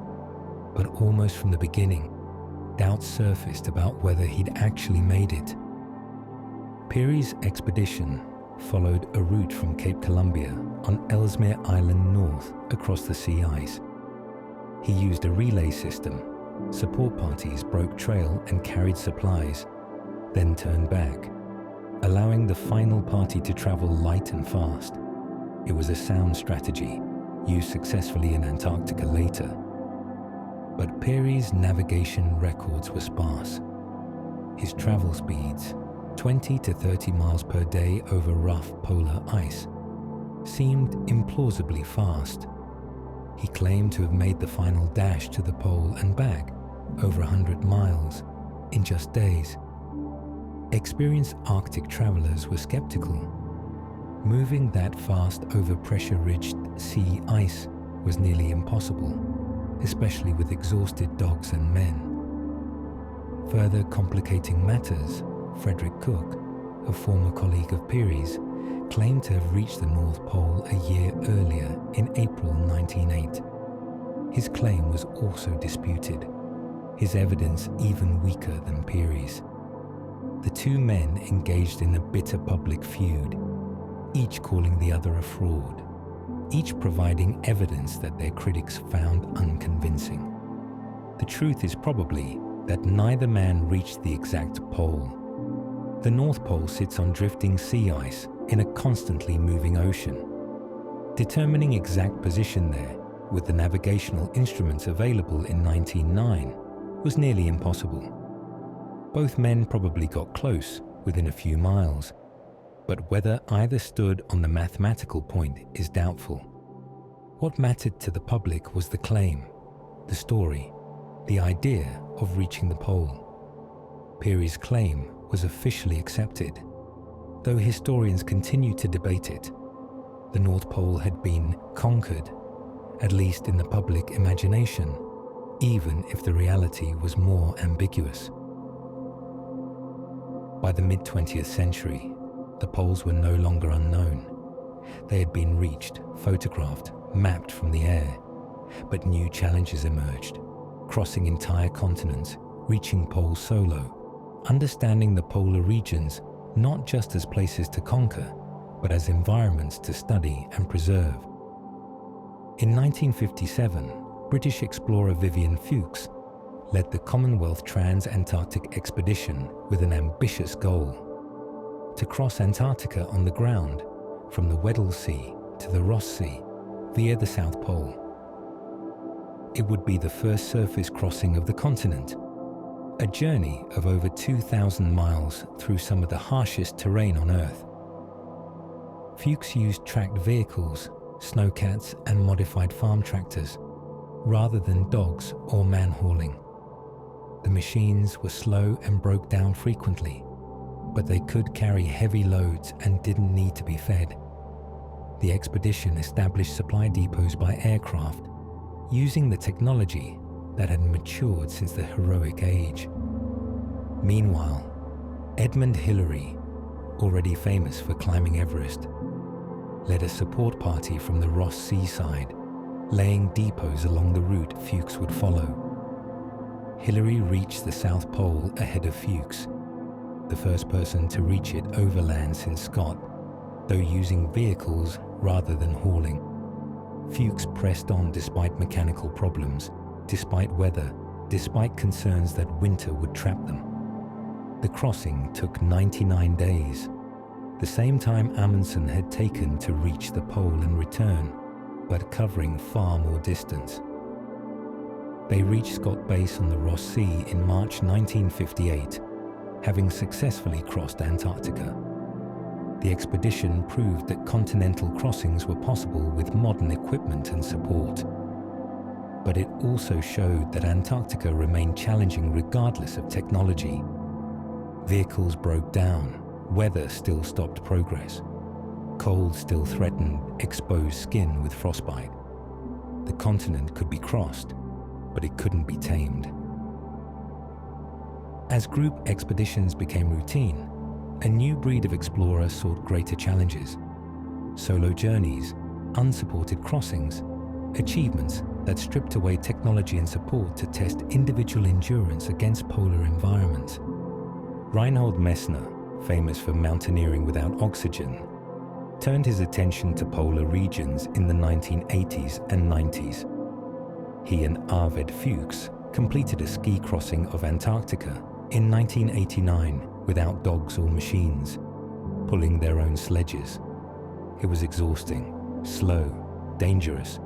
but almost from the beginning, doubts surfaced about whether he'd actually made it. Peary's expedition followed a route from Cape Columbia on Ellesmere Island north across the sea ice. He used a relay system. Support parties broke trail and carried supplies, then turned back, allowing the final party to travel light and fast. It was a sound strategy, used successfully in Antarctica later. But Peary's navigation records were sparse. His travel speeds, 20 to 30 miles per day over rough polar ice, seemed implausibly fast. He claimed to have made the final dash to the pole and back, over 100 miles, in just days. Experienced Arctic travelers were skeptical. Moving that fast over pressure-ridged sea ice was nearly impossible, especially with exhausted dogs and men. Further complicating matters, Frederick Cook, a former colleague of Peary's, claimed to have reached the North Pole a year earlier in April 1908. His claim was also disputed, his evidence even weaker than Peary's. The two men engaged in a bitter public feud, each calling the other a fraud, each providing evidence that their critics found unconvincing. The truth is probably that neither man reached the exact pole. The North Pole sits on drifting sea ice in a constantly moving ocean. Determining exact position there with the navigational instruments available in 1909 was nearly impossible. Both men probably got close, within a few miles, but whether either stood on the mathematical point is doubtful. What mattered to the public was the claim, the story, the idea of reaching the pole. Peary's claim was officially accepted, though historians continue to debate it. The North Pole had been conquered, at least in the public imagination, even if the reality was more ambiguous. By the mid-20th century, the poles were no longer unknown. They had been reached, photographed, mapped from the air, but new challenges emerged, crossing entire continents, reaching poles solo, understanding the polar regions not just as places to conquer, but as environments to study and preserve. In 1957, British explorer Vivian Fuchs led the Commonwealth Trans-Antarctic Expedition with an ambitious goal: to cross Antarctica on the ground, from the Weddell Sea to the Ross Sea, via the South Pole. It would be the first surface crossing of the continent, a journey of over 2,000 miles through some of the harshest terrain on Earth. Fuchs used tracked vehicles, snowcats and modified farm tractors, rather than dogs or man-hauling. The machines were slow and broke down frequently, but they could carry heavy loads and didn't need to be fed. The expedition established supply depots by aircraft, using the technology that had matured since the heroic age. Meanwhile, Edmund Hillary, already famous for climbing Everest, led a support party from the Ross Seaside, laying depots along the route Fuchs would follow. Hillary reached the South Pole ahead of Fuchs, the first person to reach it overland since Scott, though using vehicles rather than hauling. Fuchs pressed on despite mechanical problems, despite weather, despite concerns that winter would trap them. The crossing took 99 days, the same time Amundsen had taken to reach the pole and return, but covering far more distance. They reached Scott Base on the Ross Sea in March 1958, having successfully crossed Antarctica. The expedition proved that continental crossings were possible with modern equipment and support. But it also showed that Antarctica remained challenging regardless of technology. Vehicles broke down, weather still stopped progress. Cold still threatened exposed skin with frostbite. The continent could be crossed, but it couldn't be tamed. As group expeditions became routine, a new breed of explorer sought greater challenges. Solo journeys, unsupported crossings, achievements that stripped away technology and support to test individual endurance against polar environments. Reinhold Messner, famous for mountaineering without oxygen, turned his attention to polar regions in the 1980s and 90s. He and Arvid Fuchs completed a ski crossing of Antarctica in 1989 without dogs or machines, pulling their own sledges. It was exhausting, slow, dangerous,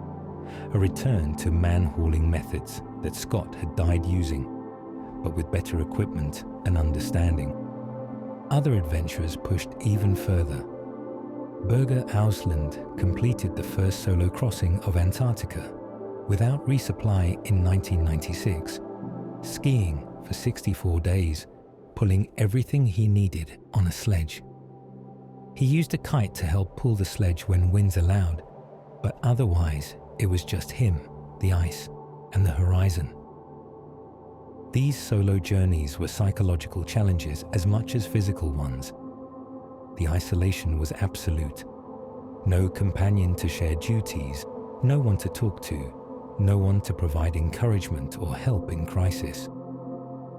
a return to man-hauling methods that Scott had died using, but with better equipment and understanding. Other adventurers pushed even further. Birger Ausland completed the first solo crossing of Antarctica without resupply in 1996, skiing for 64 days, pulling everything he needed on a sledge. He used a kite to help pull the sledge when winds allowed, but otherwise it was just him, the ice, and the horizon. These solo journeys were psychological challenges as much as physical ones. The isolation was absolute. No companion to share duties, no one to talk to, no one to provide encouragement or help in crisis.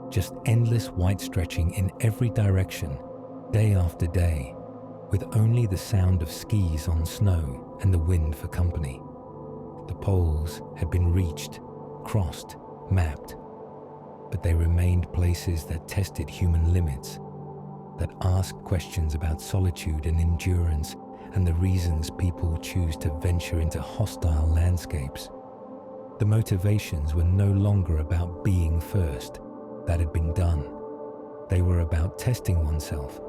Just endless white stretching in every direction, day after day, with only the sound of skis on snow and the wind for company. The poles had been reached, crossed, mapped, but they remained places that tested human limits, that asked questions about solitude and endurance and the reasons people choose to venture into hostile landscapes. The motivations were no longer about being first. That had been done. They were about testing oneself,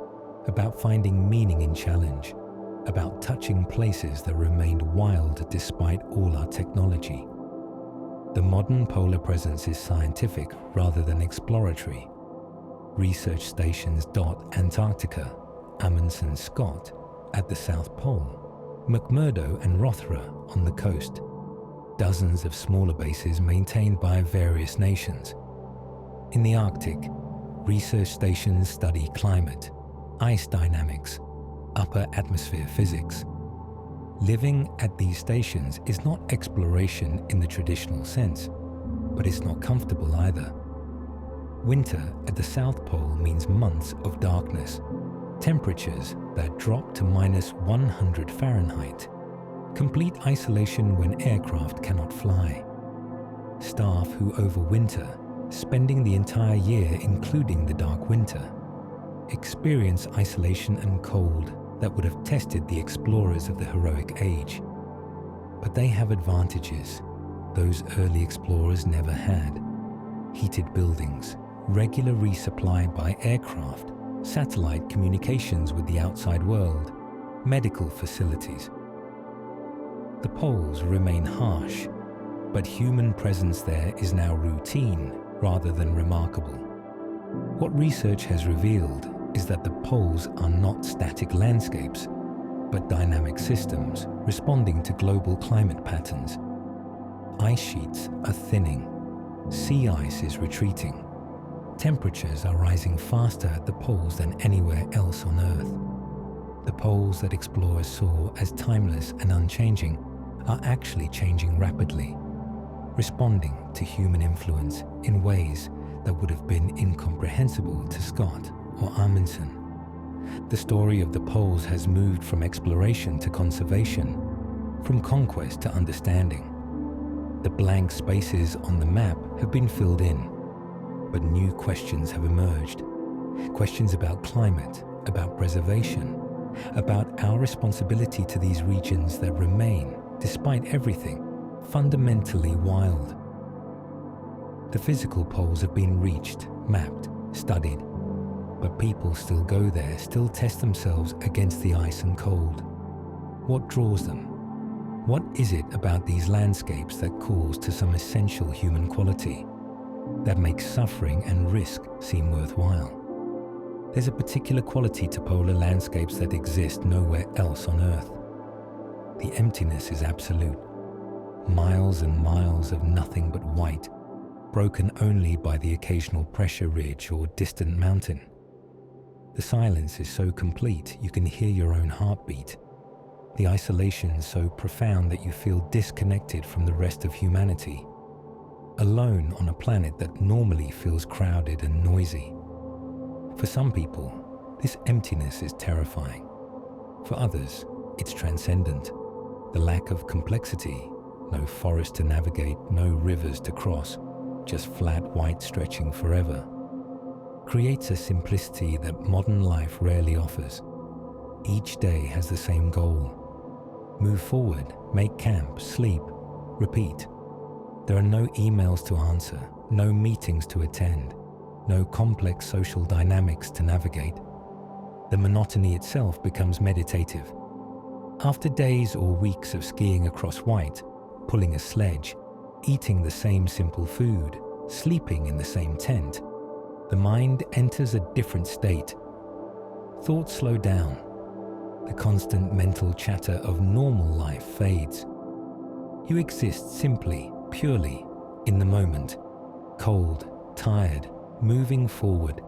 about finding meaning in challenge, about touching places that remained wild despite all our technology. The modern polar presence is scientific rather than exploratory. Research stations dot Antarctica, Amundsen Scott, at the South Pole, McMurdo and Rothera on the coast, dozens of smaller bases maintained by various nations. In the Arctic, research stations study climate, ice dynamics, upper atmosphere physics. Living at these stations is not exploration in the traditional sense, but it's not comfortable either. Winter at the South Pole means months of darkness, temperatures that drop to -100 Fahrenheit, complete isolation when aircraft cannot fly, staff who overwinter, spending the entire year including the dark winter, experience isolation and cold that would have tested the explorers of the heroic age. But they have advantages those early explorers never had: heated buildings, regular resupply by aircraft, satellite communications with the outside world, medical facilities. The poles remain harsh, but human presence there is now routine rather than remarkable. What research has revealed is that the poles are not static landscapes, but dynamic systems responding to global climate patterns. Ice sheets are thinning, sea ice is retreating, temperatures are rising faster at the poles than anywhere else on Earth. The poles that explorers saw as timeless and unchanging are actually changing rapidly, responding to human influence in ways that would have been incomprehensible to Scott or Amundsen. The story of the poles has moved from exploration to conservation, from conquest to understanding. The blank spaces on the map have been filled in, but new questions have emerged. Questions about climate, about preservation, about our responsibility to these regions that remain, despite everything, fundamentally wild. The physical poles have been reached, mapped, studied, but people still go there, still test themselves against the ice and cold. What draws them? What is it about these landscapes that calls to some essential human quality, that makes suffering and risk seem worthwhile? There's a particular quality to polar landscapes that exist nowhere else on Earth. The emptiness is absolute. Miles and miles of nothing but white, broken only by the occasional pressure ridge or distant mountain. The silence is so complete you can hear your own heartbeat. The isolation is so profound that you feel disconnected from the rest of humanity, alone on a planet that normally feels crowded and noisy. For some people, this emptiness is terrifying. For others, it's transcendent. The lack of complexity, no forest to navigate, no rivers to cross, just flat white stretching forever, creates a simplicity that modern life rarely offers. Each day has the same goal: move forward, make camp, sleep, repeat. There are no emails to answer, no meetings to attend, no complex social dynamics to navigate. The monotony itself becomes meditative. After days or weeks of skiing across white, pulling a sledge, eating the same simple food, sleeping in the same tent, the mind enters a different state. Thoughts slow down. The constant mental chatter of normal life fades. You exist simply, purely, in the moment, cold, tired, moving forward,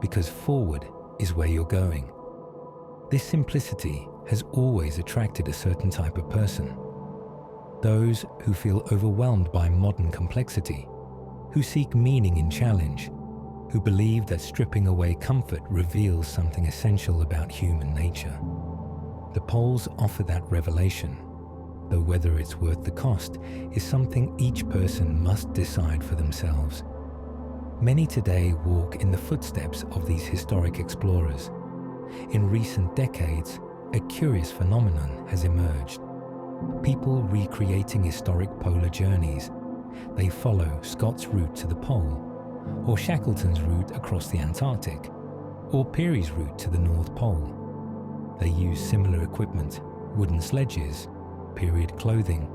because forward is where you're going. This simplicity has always attracted a certain type of person. Those who feel overwhelmed by modern complexity, who seek meaning in challenge, who believe that stripping away comfort reveals something essential about human nature. The poles offer that revelation, though whether it's worth the cost is something each person must decide for themselves. Many today walk in the footsteps of these historic explorers. In recent decades, a curious phenomenon has emerged. People recreating historic polar journeys. They follow Scott's route to the pole, or Shackleton's route across the Antarctic, or Peary's route to the North Pole. They use similar equipment, wooden sledges, period clothing,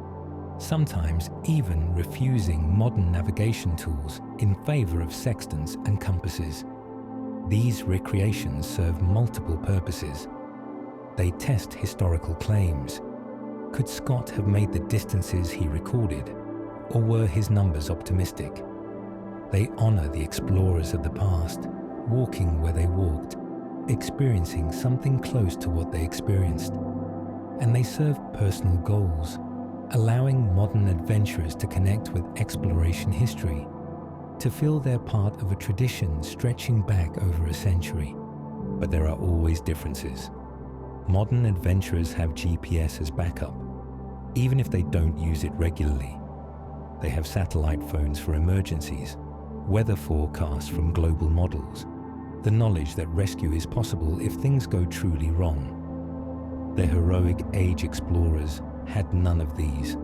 sometimes even refusing modern navigation tools in favor of sextants and compasses. These recreations serve multiple purposes. They test historical claims, Could Scott have made the distances he recorded, or were his numbers optimistic? They honor the explorers of the past, walking where they walked, experiencing something close to what they experienced. And they serve personal goals, allowing modern adventurers to connect with exploration history, to feel they're part of a tradition stretching back over a century. But there are always differences. Modern adventurers have GPS as backup, even if they don't use it regularly. They have satellite phones for emergencies, weather forecasts from global models, the knowledge that rescue is possible if things go truly wrong. The heroic age explorers had none of these.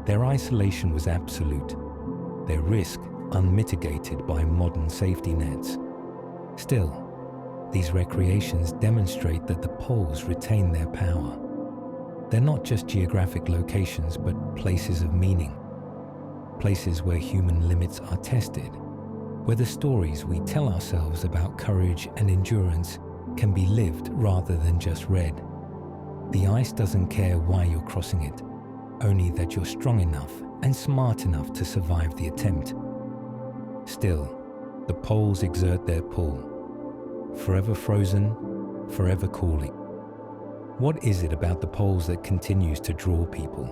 Their isolation was absolute, their risk unmitigated by modern safety nets. Still, these recreations demonstrate that the poles retain their power. They're not just geographic locations, but places of meaning. Places where human limits are tested, where the stories we tell ourselves about courage and endurance can be lived rather than just read. The ice doesn't care why you're crossing it, only that you're strong enough and smart enough to survive the attempt. Still, the poles exert their pull. Forever frozen, forever calling. What is it about the poles that continues to draw people?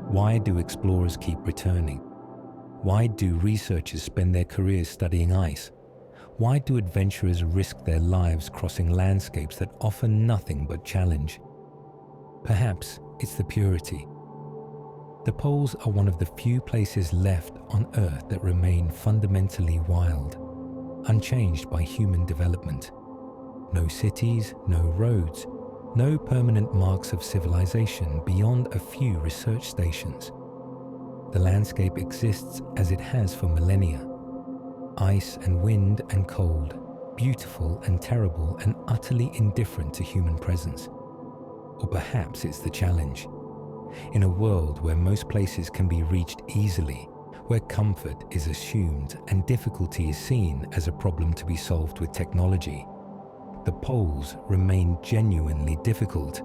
Why do explorers keep returning? Why do researchers spend their careers studying ice? Why do adventurers risk their lives crossing landscapes that offer nothing but challenge? Perhaps it's the purity. The poles are one of the few places left on Earth that remain fundamentally wild, unchanged by human development. No cities, no roads, no permanent marks of civilization beyond a few research stations. The landscape exists as it has for millennia. Ice and wind and cold, beautiful and terrible and utterly indifferent to human presence. Or perhaps it's the challenge. In a world where most places can be reached easily, where comfort is assumed and difficulty is seen as a problem to be solved with technology, the poles remain genuinely difficult.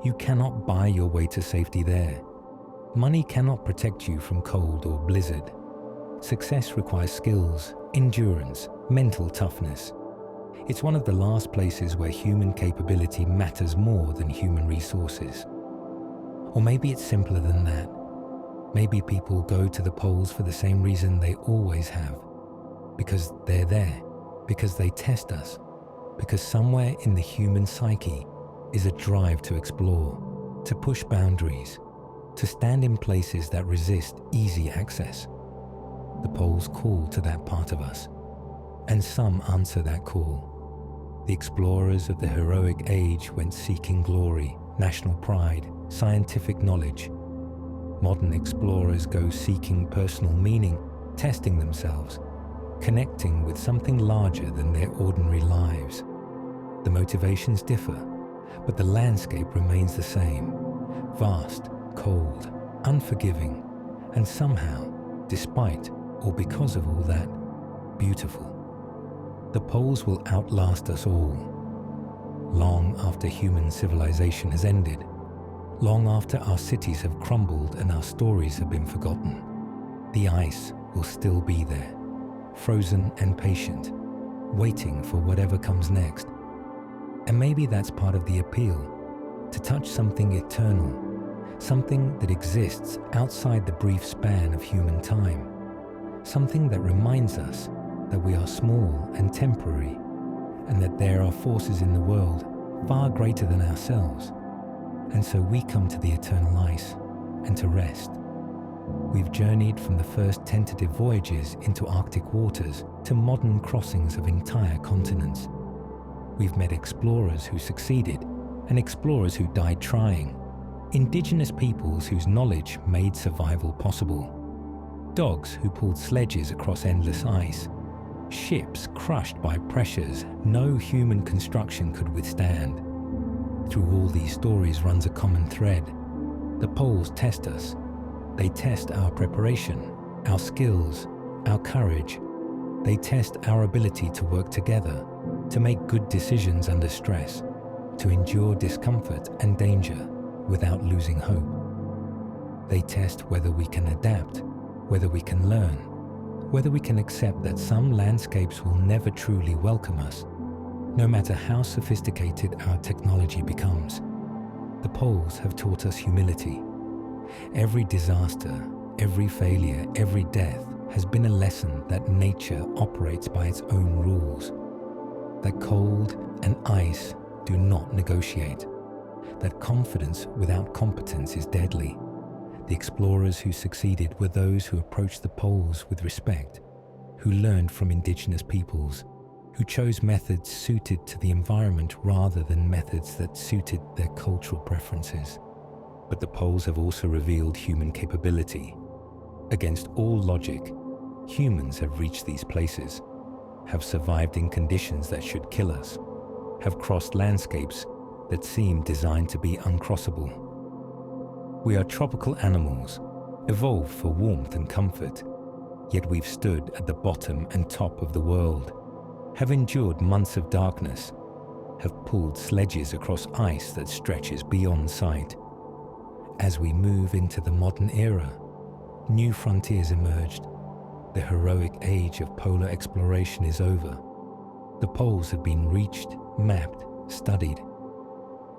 You cannot buy your way to safety there. Money cannot protect you from cold or blizzard. Success requires skills, endurance, mental toughness. It's one of the last places where human capability matters more than human resources. Or maybe it's simpler than that. Maybe people go to the poles for the same reason they always have. Because they're there. Because they test us. Because somewhere in the human psyche is a drive to explore, to push boundaries, to stand in places that resist easy access. The poles call to that part of us, and some answer that call. The explorers of the heroic age went seeking glory, national pride, scientific knowledge. Modern explorers go seeking personal meaning, testing themselves, connecting with something larger than their ordinary lives. The motivations differ, but the landscape remains the same. Vast, cold, unforgiving, and somehow, despite or because of all that, beautiful. The poles will outlast us all. Long after human civilization has ended, long after our cities have crumbled and our stories have been forgotten, the ice will still be there, frozen and patient, waiting for whatever comes next. And maybe that's part of the appeal, to touch something eternal, something that exists outside the brief span of human time, something that reminds us that we are small and temporary, and that there are forces in the world far greater than ourselves. And so we come to the eternal ice and to rest. We've journeyed from the first tentative voyages into Arctic waters to modern crossings of entire continents. We've met explorers who succeeded and explorers who died trying, indigenous peoples whose knowledge made survival possible, dogs who pulled sledges across endless ice, ships crushed by pressures no human construction could withstand. Through all these stories runs a common thread. The poles test us. They test our preparation, our skills, our courage. They test our ability to work together, to make good decisions under stress, to endure discomfort and danger without losing hope. They test whether we can adapt, whether we can learn, whether we can accept that some landscapes will never truly welcome us, no matter how sophisticated our technology becomes. The poles have taught us humility. Every disaster, every failure, every death has been a lesson that nature operates by its own rules, that cold and ice do not negotiate, that confidence without competence is deadly. The explorers who succeeded were those who approached the poles with respect, who learned from indigenous peoples, who chose methods suited to the environment rather than methods that suited their cultural preferences. But the poles have also revealed human capability. Against all logic, humans have reached these places, have survived in conditions that should kill us, have crossed landscapes that seem designed to be uncrossable. We are tropical animals, evolved for warmth and comfort, yet we've stood at the bottom and top of the world, have endured months of darkness, have pulled sledges across ice that stretches beyond sight. As we move into the modern era, new frontiers emerged. The heroic age of polar exploration is over. The poles have been reached, mapped, studied.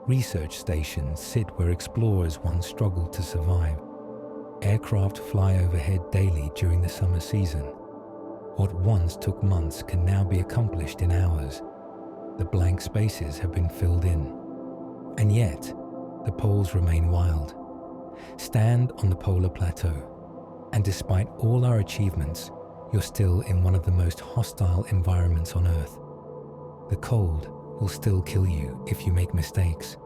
Research stations sit where explorers once struggled to survive. Aircraft fly overhead daily during the summer season. What once took months can now be accomplished in hours. The blank spaces have been filled in. And yet, the poles remain wild. Stand on the polar plateau, and despite all our achievements, you're still in one of the most hostile environments on Earth. The cold will still kill you if you make mistakes.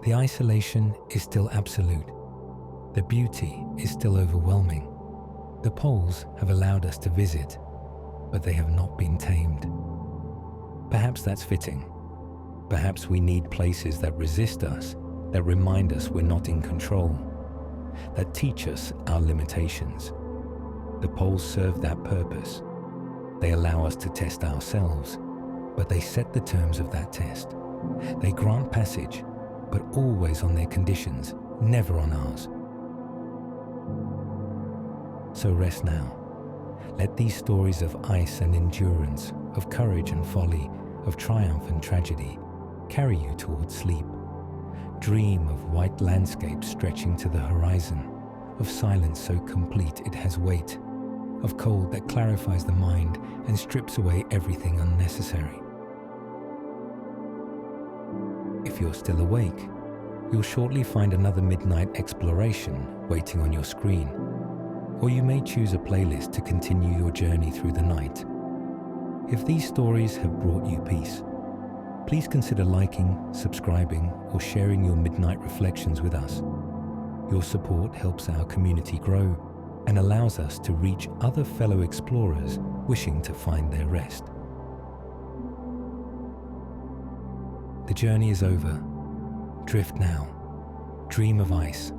The isolation is still absolute. The beauty is still overwhelming. The poles have allowed us to visit, but they have not been tamed. Perhaps that's fitting. Perhaps we need places that resist us, that remind us we're not in control, that teach us our limitations. The poles serve that purpose. They allow us to test ourselves, but they set the terms of that test. They grant passage, but always on their conditions, never on ours. So rest now. Let these stories of ice and endurance, of courage and folly, of triumph and tragedy, carry you towards sleep. Dream of white landscapes stretching to the horizon, of silence so complete it has weight, of cold that clarifies the mind and strips away everything unnecessary. If you're still awake, you'll shortly find another midnight exploration waiting on your screen, or you may choose a playlist to continue your journey through the night. If these stories have brought you peace, please consider liking, subscribing, or sharing your midnight reflections with us. Your support helps our community grow and allows us to reach other fellow explorers wishing to find their rest. The journey is over. Drift now. Dream of ice.